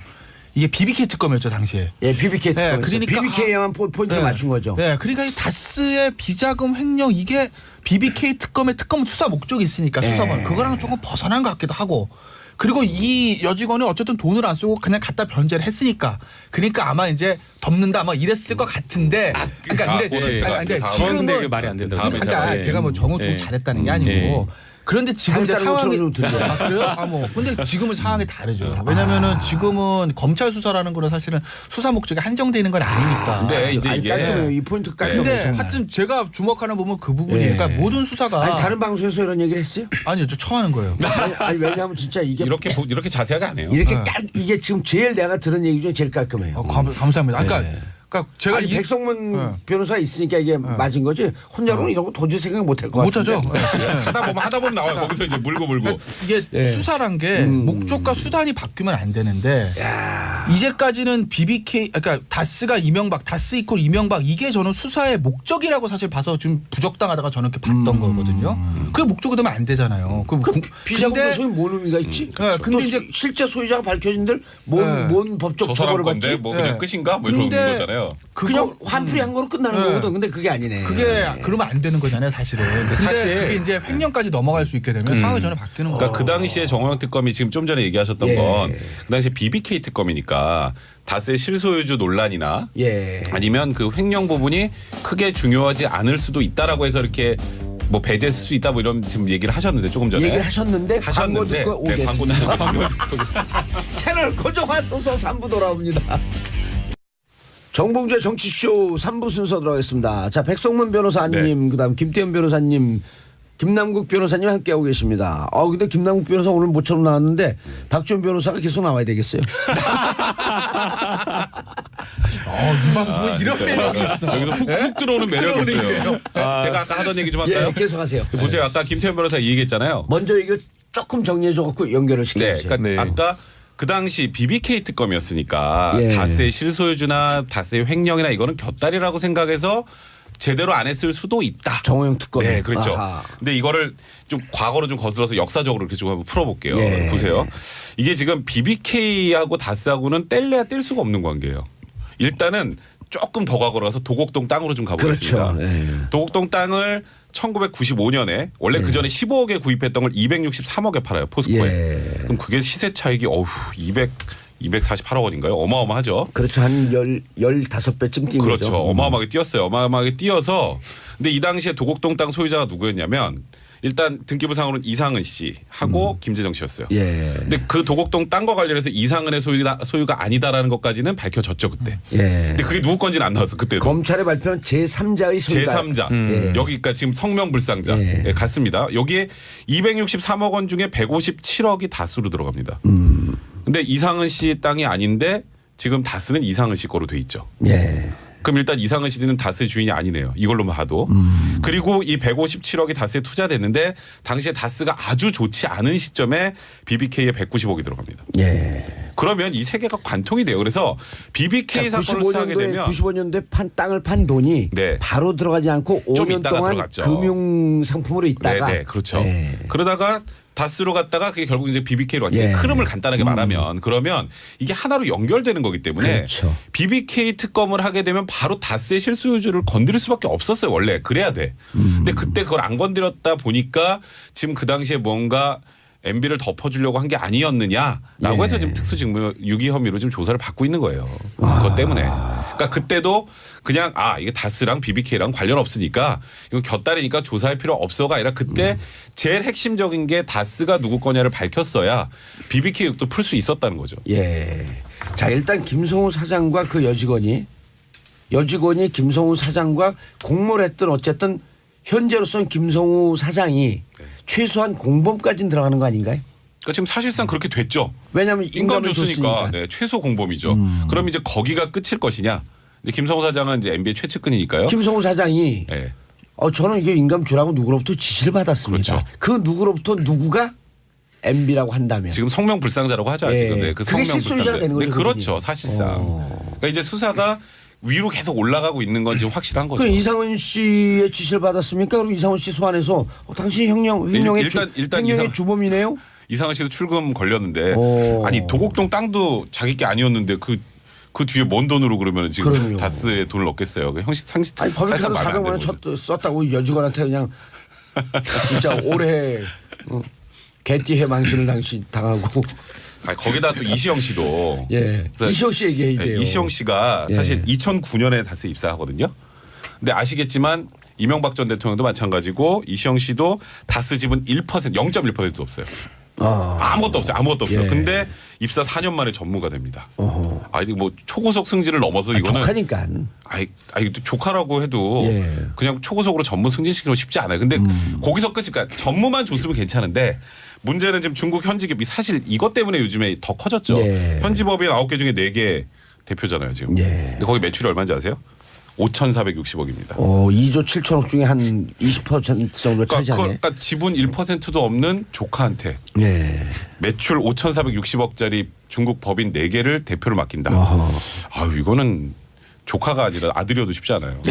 이게 BBK 특검이었죠 당시에. 예, BBK 네, 특검에서 그러니까 BBK에만 포인트 네. 맞춘 거죠. 네, 그러니까 이 다스의 비자금 횡령 이게 BBK 특검의 특검은 수사 목적이 있으니까 네. 수사관 그거랑 조금 벗어난 것 같기도 하고. 그리고 이 여직원이 어쨌든 돈을 안 쓰고 그냥 갖다 변제를 했으니까 그러니까 아마 이제 덮는다 뭐 이랬을 것 같은데 그러니까 근데 그거는 제가 근데 다음 그런데 지금은 말이 안 된다고. 다음에 그러니까 제가, 제가 뭐 정호 좀 예. 잘했다는 게 아니고 그런데 지금 이제 잘했다는 상황이 것처럼 좀 들려요. 아, 그래요? 아 뭐 근데 지금은 상황이 다르죠. 왜냐면은 지금은 검찰 수사라는 거는 사실은 수사 목적이 한정돼 있는 건 아니니까. 근데 이제 아니, 이게 깔끔해요. 이 포인트 깔끔해요. 근데 정말. 하여튼 제가 주목하는 부분 그 부분이 예. 그러니까 모든 수사가 아니 다른 방송에서 이런 얘기를 했어요? 아니요 저 처음 하는 거예요. 아니 왜냐하면 진짜 이게 이렇게 자세하게 안 해요. 이렇게 이게 지금 제일 내가 들은 얘기 중에 제일 깔끔해요. 감사합니다. 그러니까 제가 아니 백성문 네. 변호사가 있으니까 이게 맞은 거지. 혼자로는 이런 거 도저히 생각 못 할 것 같은데. 못하죠. 하다 보면 나와요. 거기서 이제 물고. 이게 예. 수사란 게 목적과 수단이 바뀌면 안 되는데 이제까지는 BBK 그러니까 다스가 이명박 다스 이퀄 이명박 이게 저는 수사의 목적이라고 사실 봐서 좀 부적당하다가 저는 이렇게 봤던 거거든요. 그게 목적이 되면 안 되잖아요. 그 비자금 소유 뭔 의미가 있지? 네, 근데 또 이제 실제 소유자가 밝혀진들 네. 뭔 법적 저 사람 처벌을 건데 받지? 뭐 그냥 네. 끝인가? 뭐 이런 근데 거잖아요. 그냥 환풀이 한 거로 끝나는 네. 거거든. 근데 그게 아니네. 그게 그러면 안 되는 거잖아요, 사실은. 근데 사실 그게 이제 횡령까지 넘어갈 수 있게 되면 상황이 전혀 바뀌는 거예요. 그러니까 그 당시에 정호영 특검이 지금 좀 전에 얘기하셨던 예. 건 그 당시에 BBK 특검이니까 다스의 실소유주 논란이나 예. 아니면 그 횡령 부분이 크게 중요하지 않을 수도 있다라고 해서 이렇게 뭐 배제했을 수 있다 뭐 이런 지금 얘기를 하셨는데 조금 전에 얘기를 하셨는데 광고 듣고 네, 광고 오겠습니다. 듣고 채널 고정하셔서 3부 돌아옵니다. 정봉주의 정치쇼 3부 순서 들어가겠습니다. 자, 백성문 변호사님, 그다음 김태현 변호사님, 김남국 변호사님 함께하고 계십니다. 근데 김남국 변호사 오늘 모처럼 나왔는데 박지원 변호사가 계속 나와야 되겠어요. 이 방송은 이런 매력이 있어. 여기서 훅 들어오는 매력이 있어요. 제가 아까 하던 얘기 좀 할까요? 예, 계속하세요. 보세요. 아까 김태현 변호사 얘기했잖아요. 먼저 이걸 조금 정리해줘갖고 연결을 네, 시켜주세요. 그러니까 아까 그 당시 BBK 특검이었으니까 예. 다스의 실소유주나 다스의 횡령이나 이거는 곁다리라고 생각해서 제대로 안 했을 수도 있다. 정호영 특검. 네, 그렇죠. 아하. 근데 이거를 좀 과거로 좀 거슬러서 역사적으로 이렇게 좀 한번 풀어볼게요. 예. 보세요. 이게 지금 BBK하고 다스하고는 뗄래야 뗄 수가 없는 관계예요. 일단은 조금 더 과거로 가서 도곡동 땅으로 좀 가보겠습니다. 그렇죠. 예. 도곡동 땅을 1995년에 원래 그 전에 15억에 구입했던 걸 263억에 팔아요. 포스코에. 예. 그럼 그게 시세 차익이 248억 원인가요? 어마어마하죠. 그렇죠. 한 15배쯤 뛴 그렇죠. 거죠. 어마어마하게 뛰었어요. 어마어마하게 뛰어서 근데 이 당시에 도곡동 땅 소유자가 누구였냐면 일단 등기부상으로는 이상은 씨하고 김재정 씨였어요. 예. 근데 그 도곡동 땅과 관련해서 이상은의 소유가 아니다라는 것까지는 밝혀졌죠 그때. 예. 근데 그게 누구 건지는 안 나왔어 그때도. 검찰의 발표는 제3자의 소유가 제3자 예. 여기가 지금 성명불상자 예. 예, 같습니다. 여기에 263억 원 중에 157억이 다스로 들어갑니다. 근데 이상은 씨 땅이 아닌데 지금 다스는 이상은 씨 거로 돼 있죠. 예. 그럼 일단 이상은 씨는 다스의 주인이 아니네요. 이걸로만 봐도. 그리고 이 157억이 다스에 투자됐는데 당시에 다스가 아주 좋지 않은 시점에 BBK에 190억이 들어갑니다. 예. 그러면 이 세 개가 관통이 돼요. 그래서 BBK 사건을 수사하게 되면 95년도에 땅을 판 돈이 네. 바로 들어가지 않고 좀 5년 있다가 동안 들어갔죠. 금융 상품으로 있다가 네, 그렇죠. 예. 그러다가 다스로 갔다가 그게 결국 이제 BBK로 왔죠. 예. 흐름을 간단하게 말하면 그러면 이게 하나로 연결되는 거기 때문에 그렇죠. BBK 특검을 하게 되면 바로 다스의 실소유주를 건드릴 수밖에 없었어요. 원래 그래야 돼. 근데 그때 그걸 안 건드렸다 보니까 지금 그 당시에 뭔가 MB를 덮어주려고 한 게 아니었느냐라고 예. 해서 지금 특수직무 유기 혐의로 지금 조사를 받고 있는 거예요. 그것 때문에. 그러니까 그때도 그냥 이게 다스랑 BBK랑 관련 없으니까 이건 곁다리니까 조사할 필요 없어가 아니라 그때 제일 핵심적인 게 다스가 누구 거냐를 밝혔어야 BBK 의혹도 풀 수 있었다는 거죠. 예. 자, 일단 김성우 사장과 그 여직원이 김성우 사장과 공모를 했던 어쨌든 현재로서는 김성우 사장이 최소한 공범까지는 들어가는 거 아닌가요? 그러니까 지금 사실상 그렇게 됐죠. 왜냐하면 인감 인감을 줬으니까 줬으니까. 네, 최소 공범이죠. 그럼 이제 거기가 끝일 것이냐? 이제 김성호 사장은 이제 MB의 최측근이니까요. 김성우 사장이 네. 저는 이게 인감 주라고 누구로부터 지시를 받았습니다. 그렇죠. 그 누구로부터 누구가 MB라고 한다면 지금 성명불상자라고 하죠. 아직은. 예. 네, 그 그게 성명불상자. 실소유자가 되는 거죠, 그렇죠. 그분이. 사실상. 그러니까 이제 수사가 위로 계속 올라가고 있는 건 지금 확실한 거죠. 그럼 이상은 씨의 지시를 받았습니까? 그럼 이상은 씨 소환해서 당신이 횡령의 일단 횡령의 주범이네요. 이상은 씨도 출금 걸렸는데 오. 아니 도곡동 땅도 자기 게 아니었는데 그 뒤에 뭔 돈으로 그러면 지금 그럼요. 다스에 돈을 넣겠어요. 형식 상식 아니 법인카드 400만 원 썼다고 여직원한테 그냥 진짜 올해 개띠 해망신을 당하고 아니, 거기다 또 이시영 씨도 예 이시영 씨 얘기해야 돼요. 이시영 씨가 예. 사실 2009년에 다스에 입사하거든요. 근데 아시겠지만 이명박 전 대통령도 마찬가지고 이시영 씨도 다스 지분 0.1%도 없어요. 아무것도 없어요. 예. 근데 입사 4년 만에 전무가 됩니다. 어허. 아니 뭐 초고속 승진을 넘어서 이거는 조카니까. 아이 조카라고 해도 예. 그냥 초고속으로 전무 승진시키는 거 쉽지 않아요. 근데 거기서 끝이 그러니까 전무만 줬으면 괜찮은데 문제는 지금 중국 현지 기업이 사실 이것 때문에 요즘에 더 커졌죠. 예. 현지 법인 9개 중에 4개 대표잖아요 지금. 예. 근데 거기 매출이 얼마인지 아세요? 5,460억입니다. 2조 7천억 중에 한 20% 정도 차지하네. 그러니까 지분 1%도 없는 조카한테 예. 매출 5,460억짜리 중국 법인 4개를 대표로 맡긴다. 어허. 이거는 조카가 아니라 아들이어도 쉽지 않아요.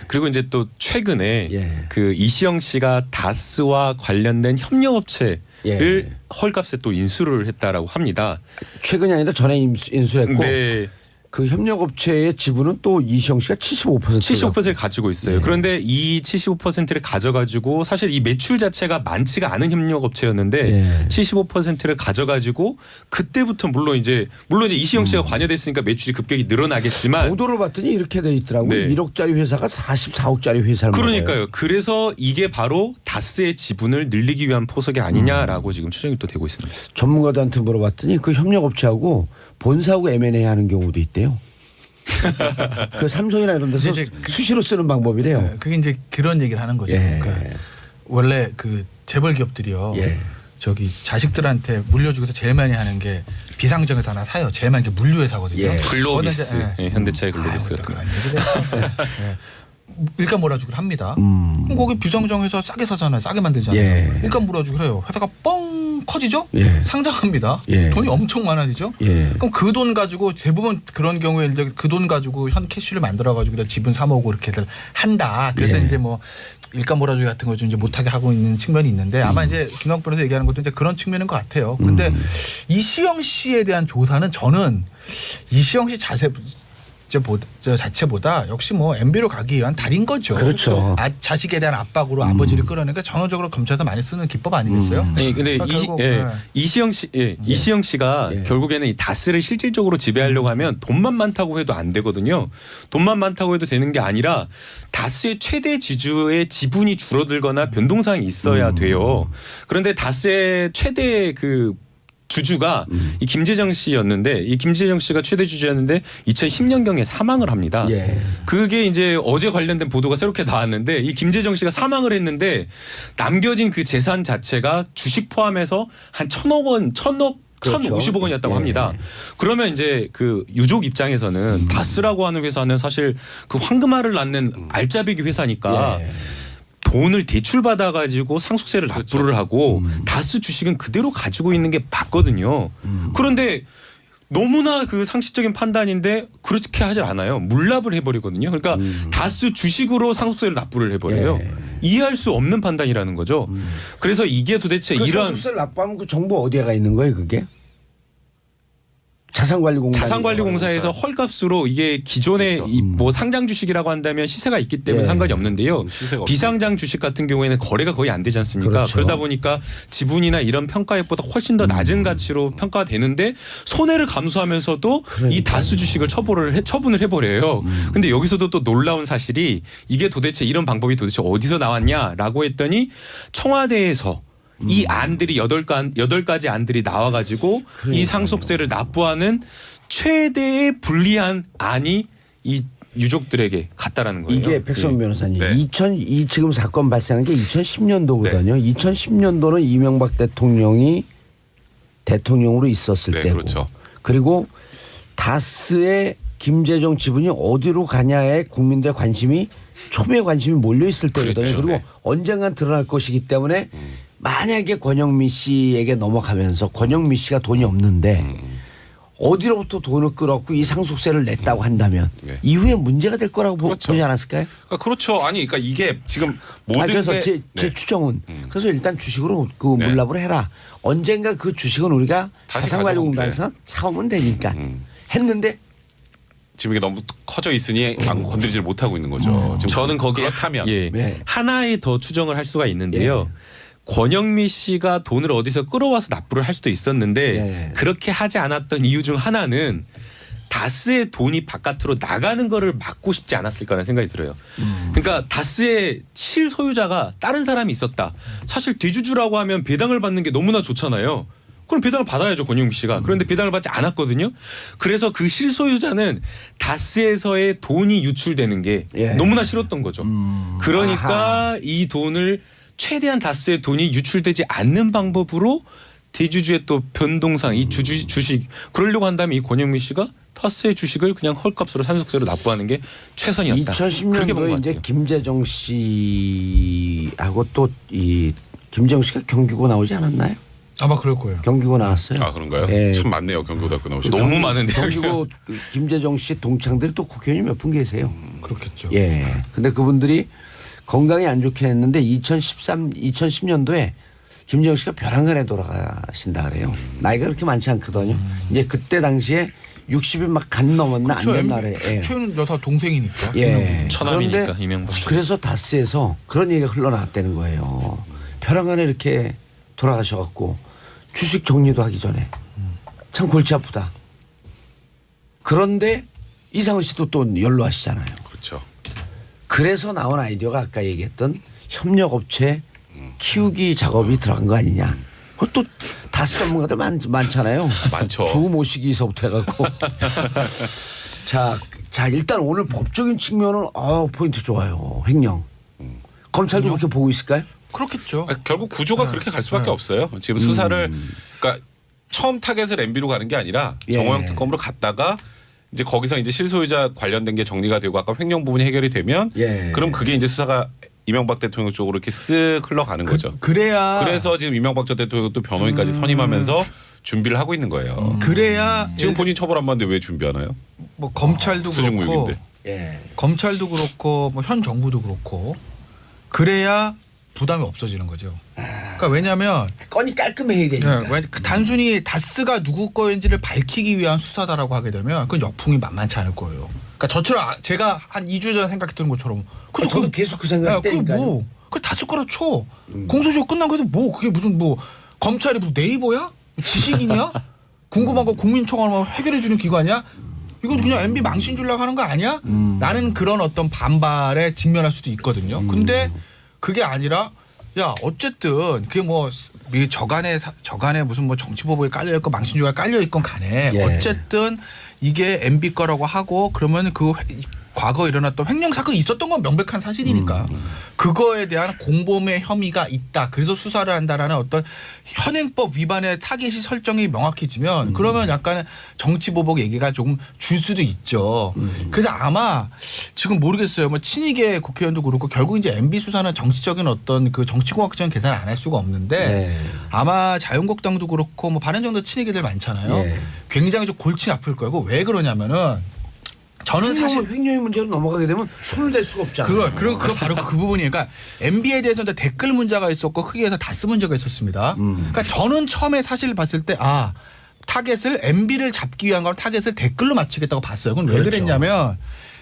그리고 이제 또 최근에 예. 그 이시영 씨가 다스와 관련된 협력업체를 예. 헐값에 또 인수를 했다라고 합니다. 최근이 아니라 전에 인수했고 네. 그 협력업체의 지분은 또 이시영 씨가 75%. 75%를 가지고 있어요. 예. 그런데 이 75%를 가져가지고 사실 이 매출 자체가 많지가 않은 협력업체였는데 예. 75%를 가져가지고 그때부터 물론 이제 이시영 씨가 관여됐으니까 매출이 급격히 늘어나겠지만 보도를 봤더니 이렇게 돼 있더라고요. 네. 1억짜리 회사가 44억짜리 회사를 그러니까요. 그래서 이게 바로 다스의 지분을 늘리기 위한 포석이 아니냐라고 지금 추정이 또 되고 있습니다. 전문가들한테 물어봤더니 그 협력업체하고 본사하고 M&A 하는 경우도 있대요. 그 삼성이나 이런 데서 이제 수시로 쓰는 방법이래요. 그게 이제 그런 얘기를 하는 거죠. 예. 그러니까 원래 그 재벌 기업들이요. 예. 저기 자식들한테 물려주고서 제일 많이 하는 게 비상장에서 하나 사요. 제일 많이 게 물류회사거든요. 예. 글로비스, 거기는 이제, 현대차의 글로비스 같은 거. 일감 몰아주기를 합니다. 그럼 거기 비상장에서 싸게 사잖아요. 싸게 만들잖아요. 예. 일감 몰아주기를 해요. 회사가 뻥 커지죠. 예. 상장합니다. 예. 돈이 엄청 많아지죠. 예. 그럼 그 돈 가지고 대부분 그런 경우에 이제 그 돈 가지고 현 캐시를 만들어 가지고 지분 사모으고 이렇게들 한다. 그래서 예. 이제 뭐 일감 몰아주기 같은 거 좀 이제 못하게 하고 있는 측면이 있는데 아마 이제 김광 변호사 얘기하는 것도 이제 그런 측면인 것 같아요. 그런데 이시영 씨에 대한 조사는 저는 이시영 씨 자세 저 자체보다 역시 뭐 MB로 가기 위한 달인 거죠. 그렇죠. 자식에 대한 압박으로 아버지를 끌어내니까 전형적으로 검찰에서 많이 쓰는 기법 아니겠어요? 네, 근데 그러니까 결국, 이시영 씨가 예. 결국에는 이 다스를 실질적으로 지배하려고 하면 돈만 많다고 해도 안 되거든요. 돈만 많다고 해도 되는 게 아니라 다스의 최대 지주의 지분이 줄어들거나 변동사항이 있어야 돼요. 그런데 다스의 최대 그 주주가 이 김재정 씨였는데 이 김재정 씨가 최대 주주였는데 2010년경에 사망을 합니다. 예. 그게 이제 어제 관련된 보도가 새롭게 나왔는데 이 김재정 씨가 사망을 했는데 남겨진 그 재산 자체가 주식 포함해서 한 1,050억 원이었다고 예. 합니다. 그러면 이제 그 유족 입장에서는 다스라고 하는 회사는 사실 그 황금알을 낳는 알짜배기 회사니까 예. 돈을 대출받아 가지고 상속세를 납부를 하고 다스 주식은 그대로 가지고 있는 게 맞거든요. 그런데 너무나 그 상식적인 판단인데 그렇게 하지 않아요. 물납을 해버리거든요. 그러니까 다스 주식으로 상속세를 납부를 해버려요. 예. 이해할 수 없는 판단이라는 거죠. 그래서 이게 도대체 그 이런 상속세를 납부하면 그 정부 어디에 가 있는 거예요, 그게? 자산관리공사. 자산관리공사에서 헐값으로 이게 기존의 그렇죠. 이 뭐 상장 주식이라고 한다면 시세가 있기 때문에 예. 상관이 없는데요. 시세가 비상장 주식 같은 경우에는 거래가 거의 안 되지 않습니까? 그렇죠. 그러다 보니까 지분이나 이런 평가액보다 훨씬 더 낮은 가치로 평가가 되는데 손해를 감수하면서도 이 다수 주식을 처분을 해버려요. 근데 여기서도 또 놀라운 사실이 이게 도대체 이런 방법이 도대체 어디서 나왔냐라고 했더니 청와대에서 이 안들이 8가지 안들이 나와가지고 이 상속세를 납부하는 최대의 불리한 안이 이 유족들에게 갔다라는 거예요. 이게 백성 변호사님, 네. 이 지금 사건 발생한 게 2010년도거든요. 2010년도는 이명박 대통령이 대통령으로 있었을 네, 때고, 그렇죠. 그리고 다스의 김재정 지분이 어디로 가냐에 국민들의 관심이 초미의 관심이 몰려 있을 때거든요. 그렇죠. 그리고 네. 언젠간 드러날 것이기 때문에 만약에 권영미 씨에게 넘어가면서 권영미 씨가 돈이 없는데 어디로부터 돈을 끌었고 이 상속세를 냈다고 한다면 네. 이후에 문제가 될 거라고 그렇죠. 보지 않았을까요? 그러니까 그렇죠. 아니, 그러니까 이게 지금 모든 그래서 게 제 네. 추정은 그래서 일단 주식으로 그 네. 물납을 해라. 언젠가 그 주식은 우리가 다시 자산관리공단에서 사오면 되니까 했는데 지금 이게 너무 커져 있으니 건드리지를 못하고 있는 거죠. 지금 저는 거기에 그렇다면 예, 네. 하나의 더 추정을 할 수가 있는데요. 권영미 씨가 돈을 어디서 끌어와서 납부를 할 수도 있었는데 예. 그렇게 하지 않았던 이유 중 하나는 다스의 돈이 바깥으로 나가는 거를 막고 싶지 않았을까라는 생각이 들어요. 그러니까 다스의 실소유자가 다른 사람이 있었다. 사실 대주주라고 하면 배당을 받는 게 너무나 좋잖아요. 그럼 배당을 받아야죠, 권영미 씨가. 그런데 배당을 받지 않았거든요. 그래서 그 실소유자는 다스에서의 돈이 유출되는 게 예. 너무나 싫었던 거죠. 그러니까 아하. 이 돈을 최대한 다스의 돈이 유출되지 않는 방법으로 대주주의 또 변동상 이 주식 그러려고 한다면 이 권영미 씨가 다스의 주식을 그냥 헐값으로 상속세로 납부하는 게 최선이었다. 그렇게 본 2010년도에 것 이제 같아요. 김재정 씨하고 또 이 김재정 씨가 경기고 나오지 않았나요? 아마 그럴 거예요. 경기고 나왔어요. 아, 그런가요? 예. 참 많네요. 경기고등학교 나오시고. 너무 많은데요. 경기고 김재정 씨 동창들이 또 국회의원이 몇 분 계세요. 그렇겠죠. 예. 근데 그분들이 건강이 안 좋긴 했는데 2010년도에 김재정 씨가 벼랑간에 돌아가신다 그래요. 나이가 그렇게 많지 않거든요. 이제 그때 당시에 60이 막 간 넘었나 안 된 날에. 예. 최윤 여사 동생이니까. 예. 처남이니까, 그런데 이명박 씨. 그래서 다스에서 그런 얘기가 흘러나왔다는 거예요. 벼랑간에 이렇게 돌아가셔갖고 주식 정리도 하기 전에 참 골치 아프다. 그런데 이상은 씨도 또 연로하시잖아요. 그렇죠. 그래서 나온 아이디어가 아까 얘기했던 협력업체 키우기 작업이 들어간 거 아니냐. 그것도 다스 전문가들 많잖아요. 많죠. 주 모시기서부터 해갖고. 자 일단 오늘 법적인 측면은 포인트 좋아요. 횡령. 검찰도 그렇게 보고 있을까요? 그렇겠죠. 결국 구조가 그렇게 갈 수밖에 없어요. 지금 수사를 그러니까 처음 타겟을 MB로 가는 게 아니라 예. 정호영 특검으로 갔다가 이제 거기서 이제 실소유자 관련된 게 정리가 되고 아까 횡령 부분이 해결이 되면 예. 그럼 그게 이제 수사가 이명박 대통령 쪽으로 이렇게 쓱 흘러가는 거죠. 그래야 그래서 지금 이명박 전 대통령 또 변호인까지 선임하면서 준비를 하고 있는 거예요. 그래야 지금 본인 처벌 안 받는데 왜 준비하나요? 뭐 검찰도 그렇고 수중무역인데. 예. 검찰도 그렇고 뭐 현 정부도 그렇고 그래야 부담이 없어지는 거죠. 그러니까 왜냐하면 건이 깔끔해야 되니까. 단순히 다스가 누구 거인지를 밝히기 위한 수사다라고 하게 되면 그건 역풍이 만만치 않을 거예요. 그러니까 저처럼 제가 한 2주 전에 생각했던 것처럼. 저도 계속 그 생각했다니까요. 그다 숟가락 쳐. 공소시효 끝난 거에서 뭐 그게 무슨 뭐 검찰이 무슨 네이버야? 지식인이야? 궁금한 거 국민청원만 해결해 주는 기관이야? 이건 그냥 MB 망신 주려고 하는 거 아니야? 라는 그런 어떤 반발에 직면할 수도 있거든요. 근데 그게 아니라 야 어쨌든 그게 뭐 저간에 무슨 뭐 정치보복에 깔려 있건 망신주가 깔려 있건 간에 예. 어쨌든 이게 MB 거라고 하고 그러면 그 과거 일어났던 횡령 사건이 있었던 건 명백한 사실이니까 그거에 대한 공범의 혐의가 있다. 그래서 수사를 한다라는 어떤 현행법 위반의 타겟이 설정이 명확해지면 그러면 약간 정치보복 얘기가 조금 줄 수도 있죠. 그래서 아마 지금 모르겠어요. 뭐 친이계 국회의원도 그렇고 결국 이제 MB 수사는 정치적인 어떤 그 정치공학적인 계산을 안 할 수가 없는데 네. 아마 자유한국당도 그렇고 뭐 바른정도 친이계들 많잖아요. 네. 굉장히 좀 골치 아플 거고 왜 그러냐면은 저는 사실 횡령의 문제로 넘어가게 되면 손을 댈 수가 없잖아요. 그거 바로 그 부분이에요. 그러니까 MB에 대해서는 댓글 문제가 있었고 크게해서 다스 문제가 있었습니다. 그러니까 저는 처음에 사실 봤을 때 타겟을 MB를 잡기 위한 건 타겟을 댓글로 맞추겠다고 봤어요. 그건 왜 그렇죠. 그랬냐면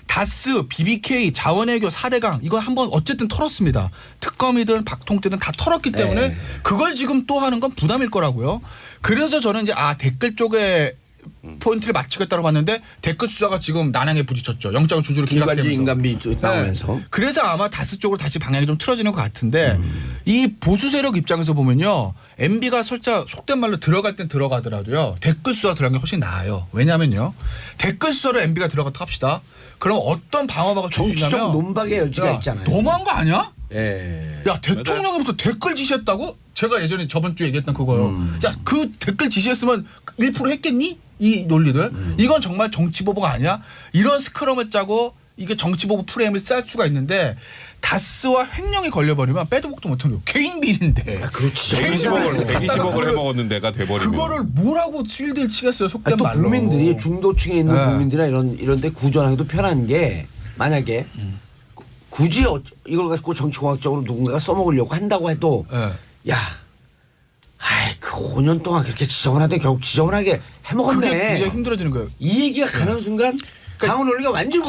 다스, BBK, 자원외교 4대강 이거 한번 어쨌든 털었습니다. 특검이든 박통떼든 다 털었기 때문에 네. 그걸 지금 또 하는 건 부담일 거라고요. 그래서 저는 이제 댓글 쪽에 포인트를 맞추겠다고 봤는데 댓글 수사가 지금 난항에 부딪혔죠. 영장 주주로 기관지 기각되면서. 인간비 나오면서. 네. 그래서 아마 다스 쪽으로 다시 방향이 좀 틀어지는 것 같은데 이 보수 세력 입장에서 보면요. MB가 살짝 속된 말로 들어갈 땐 들어가더라도요. 댓글 수사 들어간 게 훨씬 나아요. 왜냐면요. 댓글 수사로 MB가 들어갔다 합시다. 그럼 어떤 방어막을 줄 수 정치적 있냐면 논박의 여지가 있잖아요. 너무한 거 아니야? 예. 야 대통령으로부터 댓글 지시했다고? 제가 예전에 저번 주에 얘기했던 그거요. 야 그 댓글 지시했으면 1% 했겠니? 이 논리들. 이건 정말 정치보복 아니야? 이런 스크럼을 짜고 이게 정치보복 프레임을 짤 수가 있는데 다스와 횡령이 걸려버리면 빼도 박도 못하는 거 개인 비리인데. 그렇지. 120억을 해먹었는 데가 돼버리면 그거를 뭐라고 실드를 치겠어요. 속된 아니, 또 말로. 국민들이 중도층에 있는 네. 국민들이나 이런 데 구전하기도 편한 게 만약에 굳이 이걸 갖고 정치공학적으로 누군가가 써먹으려고 한다고 해도 네. 야, 그 5년 동안 그렇게 지정을 하더니 결국 지정을 하게 해먹었네. 그게 굉장히 힘들어지는 거예요. 이 얘기가 가는 순간 강원 논리가 완전히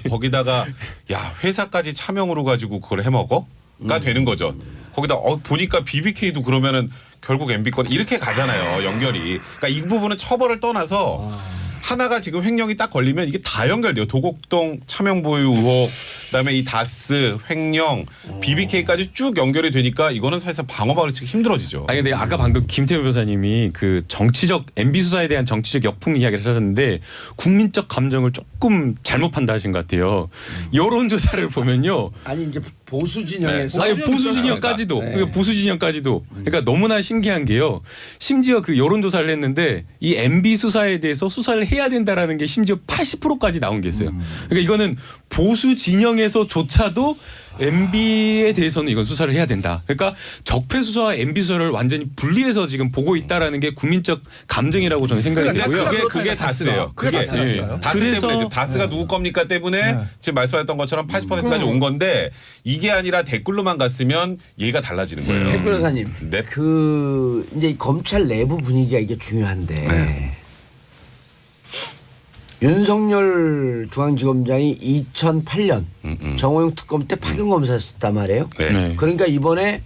거기다가 야 회사까지 차명으로 가지고 그걸 해먹어가 되는 거죠. 거기다 보니까 BBK도 그러면은 결국 MB권 이렇게 가잖아요. 연결이. 그러니까 이 부분은 처벌을 떠나서 하나가 지금 횡령이 딱 걸리면 이게 다 연결돼요. 도곡동 차명 보유 의혹, 그다음에 이 다스 횡령, BBK까지 쭉 연결이 되니까 이거는 사실상 방어막을 치기 힘들어지죠. 아니 근데 아까 방금 김태우 변호사님이 그 정치적 MB 수사에 대한 정치적 역풍 이야기를 하셨는데 국민적 감정을 조금 잘못 판단하신 것 같아요. 여론조사를 보면요. 아니 이제 보수 진영에서 아니 보수 진영까지도 네. 그러니까 보수 진영까지도 그러니까 너무나 신기한 게요. 심지어 그 여론조사를 했는데 이 MB 수사에 대해서 수사를 해야 된다라는 게 심지어 80%까지 나온 게 있어요. 그러니까 이거는 보수 진영에서조차도 MB에 대해서는 이건 수사를 해야 된다. 그러니까 적폐 수사와 MB 수사를 완전히 분리해서 지금 보고 있다라는 게 국민적 감정이라고 저는 생각이 그러니까 되고요. 그게 다스예요. 그게 다스였어요. 다스 그래서- 때문에 지금 다스가 누구 겁니까 때문에 네. 지금 말씀하셨던 것처럼 80%까지 온 건데 이게 아니라 댓글로만 갔으면 얘가 달라지는 거예요. 백 변호사님, 네. 그 이제 검찰 내부 분위기가 이게 중요한데 네. 윤석열 중앙지검장이 2008년 정호영 특검 때 파견 검사였단 말이에요. 네. 네. 그러니까 이번에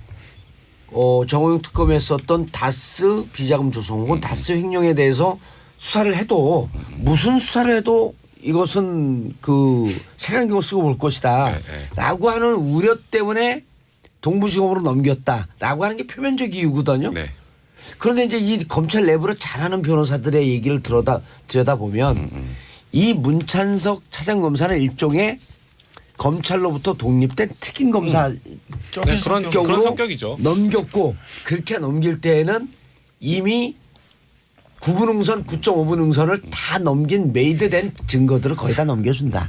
정호영 특검에 썼던 다스 비자금 조성 혹은 다스 횡령에 대해서 수사를 해도 무슨 수사를 해도 이것은 그 색안경을 쓰고 볼 것이다 네, 라고 하는 우려 때문에 동부지검으로 넘겼다라고 하는 게 표면적 이유거든요. 네. 그런데 이제 이 검찰 내부를 잘하는 변호사들의 얘기를 들여다보면 이 문찬석 차장검사는 일종의 검찰로부터 독립된 특임 검사 네, 그런 격으로 성격이죠. 넘겼고 그렇게 넘길 때에는 이미 9분 응선, 9.5분 응선을 다 넘긴 메이드된 증거들을 거의 다 넘겨준다.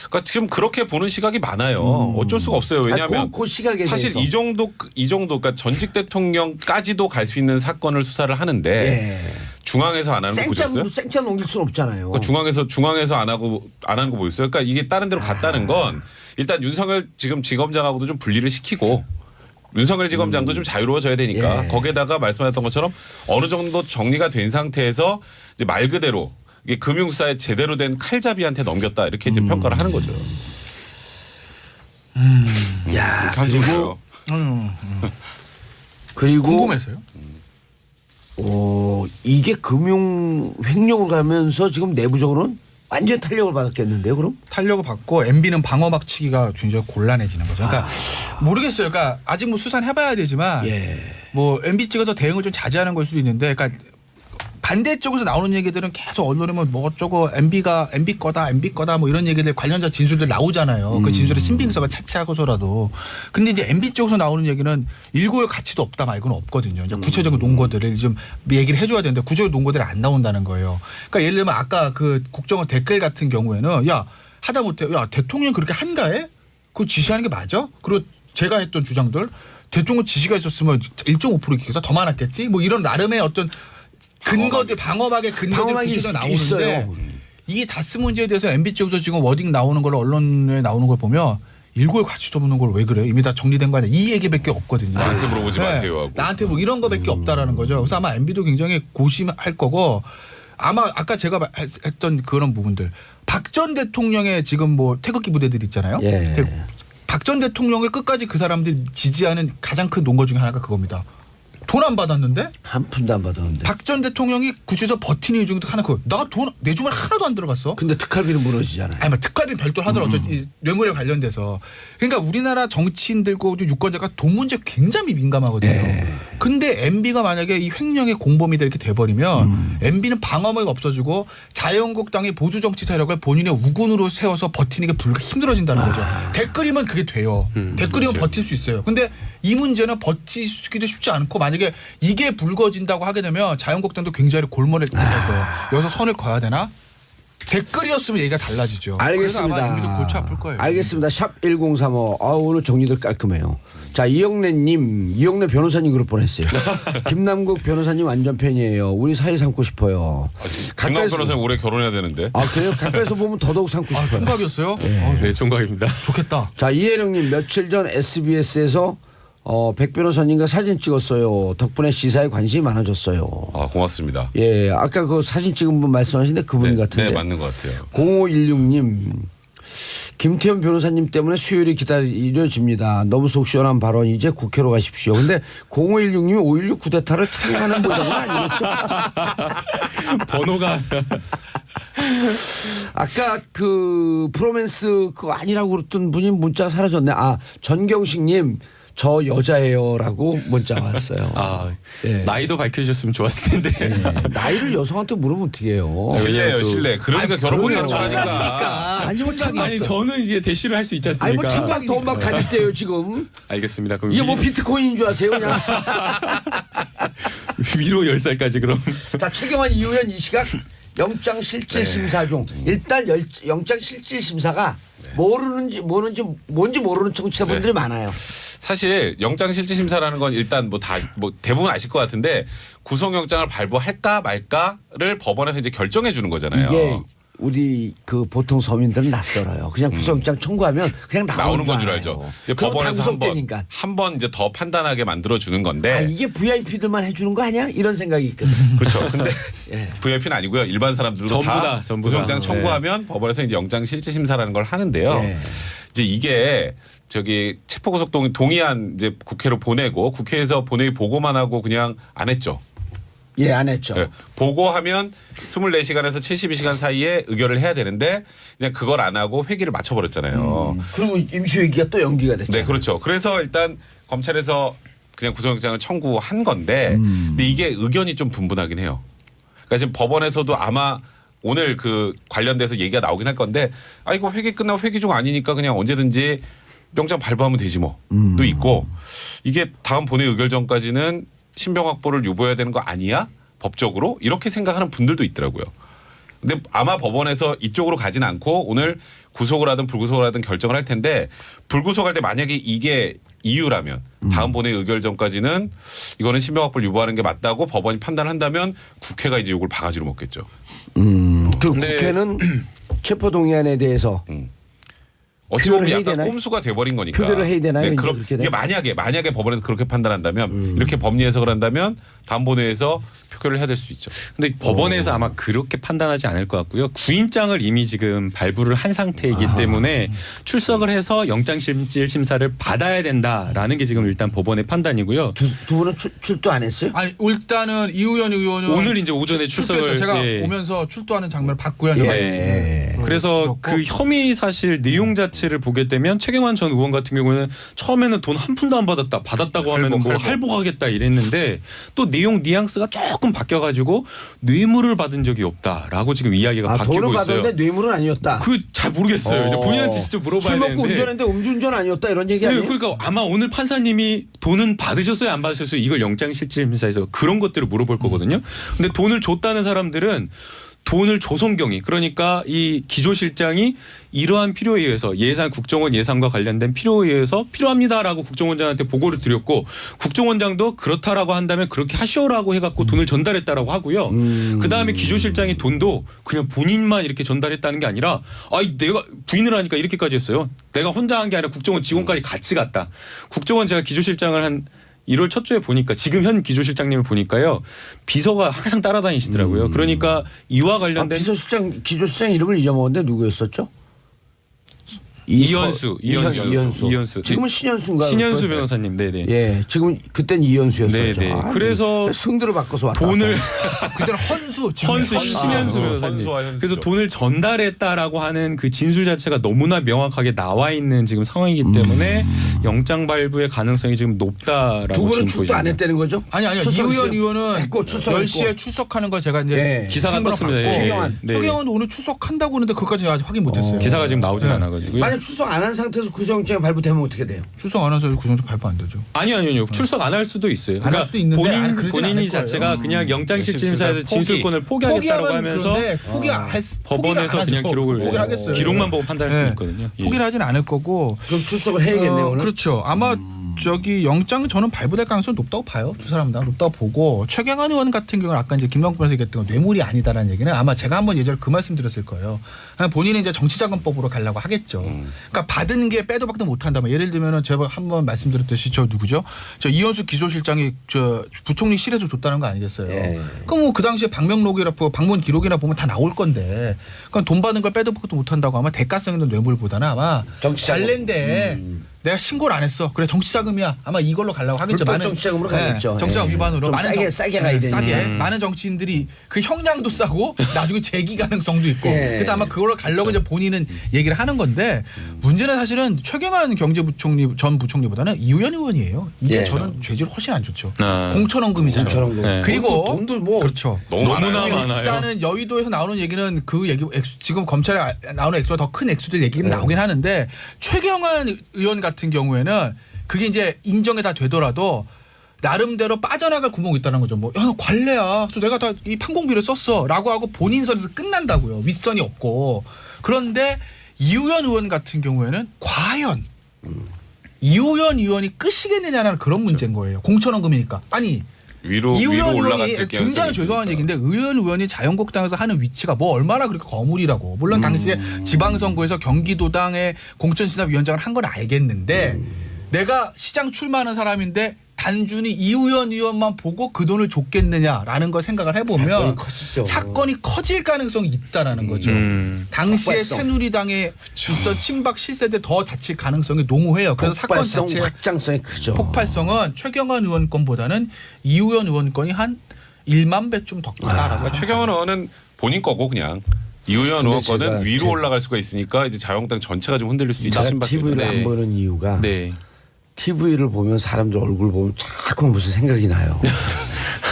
그러니까 지금 그렇게 보는 시각이 많아요. 어쩔 수가 없어요. 왜냐하면 그 시각에 사실 대해서. 이 정도 그러니까 전직 대통령까지도 갈 수 있는 사건을 수사를 하는데 예. 중앙에서 안 하는 거 보셨어요? 생짜 넘길 수는 없잖아요. 그러니까 중앙에서 안 하는 거 보였어요. 그러니까 이게 다른 데로 갔다는 건 일단 윤석열 지금 지검장하고도 좀 분리를 시키고 윤석열 지검장도 좀 자유로워져야 되니까 예. 거기에다가 말씀하셨던 것처럼 어느 정도 정리가 된 상태에서 이제 말 그대로 이게 금융사의 제대로 된 칼잡이한테 넘겼다 이렇게 이제 평가를 하는 거죠. 야, 그렇게 그리고 그리고 궁금해서요. 이게 금융 횡령을 가면서 지금 내부적으로는 완전 탄력을 받았겠는데요, 그럼? 탄력을 받고 MB는 방어막 치기가 굉장히 곤란해지는 거죠. 그러니까 모르겠어요. 그러니까 아직 뭐 수사는 해봐야 되지만 뭐 MB 측에서 대응을 좀 자제하는 걸 수도 있는데, 그러니까 반대쪽에서 나오는 얘기들은 계속 언론에 뭐 어쩌고 MB가 MB 거다 뭐 이런 얘기들 관련자 진술들 나오잖아요. 그 진술의 신빙성을 차치하고서라도. 근데 이제 MB 쪽에서 나오는 얘기는 일고의 가치도 없다 말고는 없거든요. 이제 구체적인 논거들을 좀 얘기를 해줘야 되는데 구체적인 논거들이 안 나온다는 거예요. 그러니까 예를 들면 아까 그 국정원 댓글 같은 경우에는 야 하다못해 야 대통령 그렇게 한가해? 그거 지시하는 게 맞아? 그리고 제가 했던 주장들 대통령 지시가 있었으면 1.5% 기여서 더 많았겠지? 뭐 이런 나름의 어떤 근거들 방어막의 근거들이 구체적으로 나오는데 있어요. 이 다스 문제에 대해서 MB 쪽에서 지금 워딩 나오는 걸 언론에 나오는 걸 보면 일고의 가치도 없는 걸 왜 그래? 이미 다 정리된 거 아니야? 이 얘기밖에 없거든요. 나한테 물어보지 마세요 하고. 나한테 뭐 이런 거밖에 없다라는 거죠. 그래서 아마 MB도 굉장히 고심할 거고 아마 아까 제가 했던 그런 부분들 박 전 대통령의 지금 뭐 태극기 부대들 있잖아요. 박 전 대통령을 끝까지 그 사람들이 지지하는 가장 큰 논거 중에 하나가 그겁니다. 돈 안 받았는데? 한 푼도 안 받았는데. 박 전 대통령이 구치소 버티는 이유 중에 하나 나 돈 내 주머니 하나도 안 들어갔어. 근데 특활비는 무너지잖아요. 아니 뭐 특활비 별도로 하더라도 이 뇌물에 관련돼서. 그러니까 우리나라 정치인들고 유권자가 돈 문제 굉장히 민감하거든요. 근데 MB가 만약에 이 횡령의 공범이다 이렇게 돼버리면 MB는 방어막이 없어지고 자유한국당의 보수 정치 세력을 본인의 우군으로 세워서 버티는 게 힘들어진다는 거죠. 댓글이면 그게 돼요. 댓글이면 그렇죠. 버틸 수 있어요. 근데 이 문제는 버티기도 쉽지 않고 만약에 이게 불거진다고 하게 되면 자유한국당도 굉장히 골머리를 할 거예요. 여기서 선을 그어야 되나? 댓글이었으면 얘기가 달라지죠. 그래서 아마 알겠습니다. MB도 골치 아플 거예요. 알겠습니다. 샵 1035. 오늘 정리들 깔끔해요. 자, 이영래 변호사님 그룹 보냈어요. 김남국 변호사님 완전 팬이에요. 우리 사이 삼고 싶어요. 김남 변호사님 올해 결혼해야 되는데. 그래요? 가까이서 보면 더더욱 삼고 싶어요. 총각이었어요? 네, 총각입니다. 좋겠다. 자, 이혜령님 며칠 전 SBS에서 백 변호사님과 사진 찍었어요. 덕분에 시사에 관심이 많아졌어요. 고맙습니다. 예, 아까 그 사진 찍은 분 말씀하신데 그분 같은데. 네, 맞는 것 같아요. 0516님. 김태현 변호사님 때문에 수요일이 기다려집니다. 너무 속 시원한 발언 이제 국회로 가십시오. 근데 0516님이 5.16 쿠데타를 찬양하는 모양은 아니겠죠? 번호가 아까 그 프로맨스 그거 아니라고 그랬던 분이 문자 사라졌네. 전경식님 저 여자예요라고 문자 왔어요. 예. 나이도 밝혀주셨으면 좋았을 텐데. 예. 나이를 여성한테 물으면 어떻게 해요? 실례예요, 실례. 그러니까 결혼을 그러게요. 하니까. 아니 뭐 아니 저는 이제 대시를 할 수 있지 아니 뭐 않습니까? 창밖 돈막 가질때요 지금. 알겠습니다. 그럼 이게 뭐 비트코인인 줄 아세요 그냥. 위로 10살까지 그럼. 자, 최경환 이후현 이 시각 영장 실질 심사 중 일단 영장 실질 심사가 뭔지 모르는 청취자분들이 많아요. 사실 영장 실질 심사라는 건 일단 뭐 대부분 아실 것 같은데 구속영장을 발부할까 말까를 법원에서 이제 결정해 주는 거잖아요. 이게 우리 그 보통 서민들은 낯설어요. 그냥 구속영장 청구하면 그냥 나오는 건 줄 알죠. 이제 법원에서 한번 이제 더 판단하게 만들어 주는 건데. 이게 VIP들만 해주는 거 아니야? 이런 생각이 있거든요. 그렇죠. 근데 예. VIP는 아니고요. 일반 사람들도 전부 다. 구속영장 청구하면 법원에서 이제 영장 실질 심사라는 걸 하는데요. 예. 이제 이게 체포구속 동의안 이제 국회로 보내고 국회에서 본회의 보고만 하고 그냥 안 했죠. 예, 안 했죠. 네. 보고하면 24시간에서 72시간 사이에 의결을 해야 되는데 그냥 그걸 안 하고 회기를 맞춰버렸잖아요. 그리고 임시회기가 또 연기가 됐죠. 네, 그렇죠. 그래서 일단 검찰에서 그냥 구속영장을 청구한 건데 근데 이게 의견이 좀 분분하긴 해요. 그러니까 지금 법원에서도 아마 오늘 그 관련돼서 얘기가 나오긴 할 건데 이거 회기 끝나고 회기 중 아니니까 그냥 언제든지 영장 발부하면 되지 뭐도 있고 이게 다음 본회의 의결 전까지는 신병 확보를 유보해야 되는 거 아니야? 법적으로? 이렇게 생각하는 분들도 있더라고요. 근데 아마 법원에서 이쪽으로 가진 않고 오늘 구속을 하든 불구속을 하든 결정을 할 텐데 불구속할 때 만약에 이게 이유라면 다음 본회의 의결 전까지는 이거는 신병 확보를 유보하는 게 맞다고 법원이 판단한다면 국회가 이제 이걸 바가지로 먹겠죠. 그 국회는 체포동의안에 대해서 어찌 보면 표결을 약간 해야 꼼수가 돼버린 거니까. 표결을 해야 되나요? 네, 그렇게 이게 만약에 법원에서 그렇게 판단한다면 이렇게 법리 해석을 한다면 다음 본회의에서 표결을 해야 될 수도 있죠. 근데 법원에서 아마 그렇게 판단하지 않을 것 같고요. 구인장을 이미 지금 발부를 한 상태이기 때문에 출석을 해서 영장실질 심사를 받아야 된다라는 게 지금 일단 법원의 판단이고요. 두 분은 출두 안 했어요? 아니 일단은 이우현 의원은 오늘 이제 오전에 출석을 제가 예. 오면서 출두하는 장면을 봤고요. 예. 그래서 그 혐의 사실 내용 자체를 보게 되면 최경환 전 의원 같은 경우는 처음에는 돈 한 푼도 안 받았다고 하면 뭐 할복하겠다 이랬는데 또 내용 뉘앙스가 조금 바뀌어가지고 뇌물을 받은 적이 없다라고 지금 이야기가 바뀌고 돈을 있어요. 받았는데 뇌물은 아니었다. 그 잘 모르겠어요. 이제 본인한테 직접 물어봐야 술 먹고 되는데. 운전했는데 음주운전 아니었다 이런 얘기 아니에요? 네, 그러니까 아마 오늘 판사님이 돈은 받으셨어요 안 받으셨어요 이걸 영장실질심사에서 그런 것들을 물어볼 거거든요. 근데 돈을 줬다는 사람들은 돈을 조성경이 그러니까 이 기조실장이 이러한 필요에 의해서 예산 국정원 예산과 관련된 필요에 의해서 필요합니다라고 국정원장한테 보고를 드렸고 국정원장도 그렇다라고 한다면 그렇게 하시오라고 해갖고 돈을 전달했다라고 하고요. 그다음에 기조실장이 돈도 그냥 본인만 이렇게 전달했다는 게 아니라 내가 부인을 하니까 이렇게까지 했어요. 내가 혼자 한 게 아니라 국정원 직원까지 같이 갔다. 국정원 제가 기조실장을 한 1월 첫 주에 보니까 지금 현 기조실장님을 보니까요. 비서가 항상 따라다니시더라고요. 그러니까 이와 관련된 기조실장 이름을 잊어먹었는데 누구였었죠? 이현수. 지금은 신현수인가? 신현수 변호사님. 네네. 예, 지금 그땐 이현수였었죠. 네네. 그래서 승들을 바꿔서 왔다. 돈을 그때는 헌수 신현수 변호사님. 헌수와 현수죠. 그래서 돈을 전달했다라고 하는 그 진술 자체가 너무나 명확하게 나와 있는 지금 상황이기 때문에 영장 발부의 가능성이 지금 높다라고 두 분은 지금 출두 안 보여집니다. 했다는 거죠? 아니요. 출석했어요? 이우현 의원은 했고, 출석했고. 10시에 출석하는 걸 제가 이제 예. 기사가 팬으로 떴습니다. 봤고 예. 최경환. 네. 최경환도 오늘 출석한다고 하는데 그것까지 아직 확인 못했어요. 기사가 지금 나오진 네. 않아가지고요. 만약 출석 안 한 상태에서 구속영장이 발부되면 어떻게 돼요? 출석 안 해서 구정도 발부 안 되죠. 아니요. 출석 안 할 수도 있어요. 안할 수도 있는데 아니, 그러진 않을 본인이 거예요. 자체가 그냥 영장실질심사에서 포기. 진술권을 포기하겠다라고 하면서 법원에서 그냥 포기를 하겠어요. 기록만 보고 판단할 수 네. 있거든요. 예. 포기를 하진 않을 거고. 그럼 출석을 해야겠네요 오늘. 그렇죠. 아마 저기 영장 저는 발부될 가능성이 높다고 봐요. 두 사람 다 높다고 보고 최경환 의원 같은 경우는 아까 이제 김남국 변호사 얘기했던 건 뇌물이 아니다라는 얘기는 아마 제가 한번 예전에 그 말씀 드렸을 거예요. 그냥 본인은 이제 정치자금법으로 가려고 하겠죠. 그러니까 받은 게 빼도 박도 못한다면 예를 들면은 제가 한번 말씀드렸듯이 저 누구죠? 저 이현수 기조실장이 저 부총리 실에서 줬다는 거 아니겠어요? 예. 그럼 뭐 그 당시에 방명록이나 방문 기록이나 보면 다 나올 건데 그럼 돈 받은 걸 빼도 박도 못한다고 아마 대가성 있는 뇌물보다는 아마 정치자금. 관련돼. 내가 신고를 안 했어. 그래 정치자금이야. 아마 이걸로 가려고 하겠죠. 불법 정치자금으로 가겠죠. 정치자금 예. 위반으로 좀 싸게 가야 되니까. 싸게. 많은 정치인들이 그 형량도 싸고 나중에 재기 가능성도 있고. 예. 그래서 아마 그걸로 가려고 이제 본인은 얘기를 하는 건데 문제는 사실은 최경환 경제부총리 전 부총리보다는 이우현 의원이에요. 이게 예. 저는 죄질 훨씬 안 좋죠. 아. 공천원금이잖아요. 공천원금. 네. 그리고 돈도 뭐 그렇죠. 너무나 많아요. 일단은 여의도에서 나오는 얘기는 그 얘기 지금 검찰에 나오는 액수가 더 큰 액수들 얘기는 나오긴 하는데 최경환 의원 같은 경우에는 그게 이제 인정이 다 되더라도 나름대로 빠져나갈 구멍이 있다는 거죠. 뭐, 야, 너 관례야. 그래서 내가 다 이 판공비를 썼어. 라고 하고 본인 선에서 끝난다고요. 윗선이 없고. 그런데 이우현 의원 같은 경우에는 과연 이우현 의원이 끄시겠느냐는 그런 문제인 거예요. 공천원금이니까. 아니. 위로 이우현 올라갔을 의원이 가능성이 굉장히 죄송한 있으니까. 얘기인데 의원 의원이 자유한국당에서 하는 위치가 뭐 얼마나 그렇게 거물이라고. 물론 당시에 지방선거에서 경기도당의 공천신합위원장을 한 건 알겠는데 내가 시장 출마하는 사람인데 단순히 이우현 의원만 보고 그 돈을 줬겠느냐라는 걸 생각을 해보면 사건이 커지죠. 사건이 커질 가능성이 있다라는 거죠. 당시에 폭발성. 새누리당에 있던 친박 실세대 더 다칠 가능성이 농후해요. 그래서 사건 폭발성 자체 확장성이 크죠. 폭발성은 최경환 의원 건보다는 이우현 의원 건이 한 1만 배쯤 더 크다라고. 그러니까 최경환 의원은 본인 거고 그냥 이우현 의원 제가 거는 위로 올라갈 수가 있으니까 이제 자유한국당 전체가 좀 흔들릴 수도 있다 제가 신박해요. TV를 안 보는 이유가 네. TV를 보면 사람들 얼굴 보면 자꾸 무슨 생각이 나요.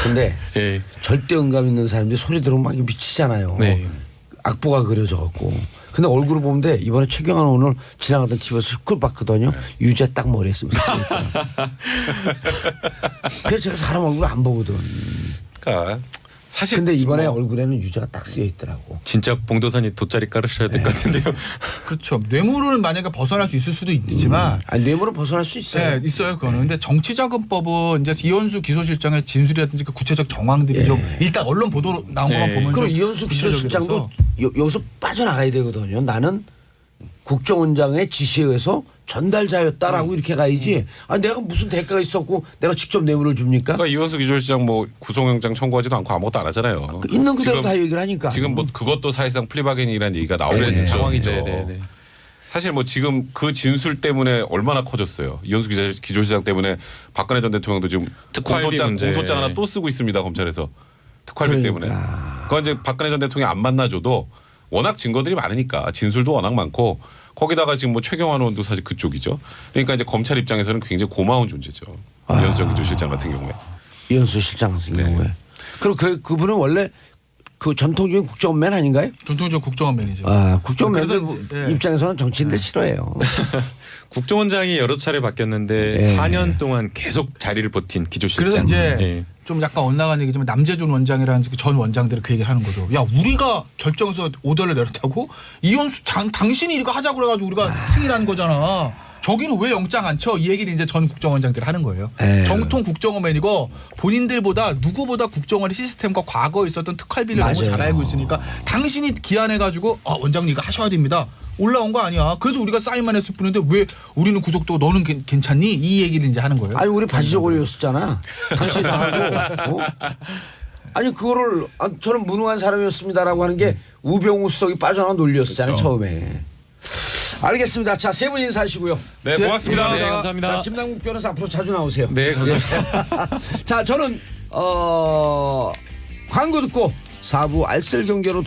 근데 예. 절대 음감 있는 사람들이 소리 들으면 막 미치잖아요. 네. 악보가 그려져 갖고. 근데 얼굴을 보는데 이번에 최경환 오늘 지나가던 TV에서 시끌 봤거든요. 유재 딱 머리에 씁니다. 그래서 제가 사람 얼굴 안 보거든. 그러니까 사실 근데 이번에 뭐 얼굴에는 유재가 딱 쓰여 있더라고. 진짜 봉도사님 돗자리 깔으셔야 될 것 같은데요. 그렇죠. 뇌물은 만약에 벗어날 수 있을 수도 있지만 아니 뇌물은 벗어날 수 있어요. 네, 있어요. 그거는. 근데 정치자금법은 이제 이현수 기소실장의 진술이라든지 그 구체적 정황들이 좀 일단 언론 보도로 나온 것만 보면 그럼 좀 이현수 기소실장도 구체적이라서. 여기서 빠져나가야 되거든요. 나는 국정원장의 지시에 의해서 전달자였다라고 이렇게 가야지. 아 내가 무슨 대가가 있었고 내가 직접 뇌물을 줍니까? 그러니까 이원수 기조실장 뭐 구속영장 청구하지도 않고 아무것도 안 하잖아요. 있는 그대로 지금- 다 얘기를 하니까. 지금 뭐 그것도 사실상 플리바겐이라는 얘기가 나오고 있는 상황이죠. 네. 사실 뭐 지금 그 진술 때문에 얼마나 커졌어요. 이현수 기조실장 때문에 박근혜 전 대통령도 지금 특활비 문제. 공소장 하나 또 쓰고 있습니다. 검찰에서 특활비 때문에. 그건 이제 박근혜 전 대통령이 안 만나줘도 워낙 증거들이 많으니까 진술도 워낙 많고 거기다가 지금 뭐 최경환 의원도 사실 그쪽이죠. 그러니까 이제 검찰 입장에서는 굉장히 고마운 존재죠. 이현수 기조실장 같은 경우에. 이현수 실장 같은 네. 경우에. 그리고 그분은 원래 그 전통적인 국정원맨 아닌가요? 전통적 국정원 매니저. 아, 국정원맨들 그래서 이제, 예. 입장에서는 정치인들 싫어해요. 국정원장이 여러 차례 바뀌었는데 예. 4년 동안 계속 자리를 버틴 기조실장. 그래서 이제 예. 좀 약간 엇나간 얘기지만 남재준 원장이라는 그전 원장들이 그 얘기를 하는 거죠. 야 우리가 결정해서 오더를 내렸다고 이현수 당신이 이거 하자고 그래가지고 우리가 승인한 거잖아. 저기는 왜 영장 안 쳐? 이 얘기를 이제 전 국정원장들이 하는 거예요. 에휴. 정통 국정원맨이고 본인들보다 누구보다 국정원의 시스템과 과거에 있었던 특활비를 너무 맞아요. 잘 알고 있으니까 당신이 기한해가지고 원장님 이거 하셔야 됩니다. 올라온 거 아니야. 그래서 우리가 사인만 했을 뿐인데 왜 우리는 구속도 너는 괜찮니? 이 얘기를 이제 하는 거예요. 아니 우리 바지 저고리였었잖아. 당신이 다 하고. 어? 아니 그거를 저는 무능한 사람이었습니다라고 하는 게 우병우 수석이 빠져나온 논리였었잖아요. 그렇죠. 처음에. 알겠습니다. 자, 세 분 인사하시고요. 네, 고맙습니다. 네, 감사합니다. 자, 김남국 변호사 앞으로 자주 나오세요. 네, 감사합니다. 자, 저는 광고 듣고 4부 알쓸 경제로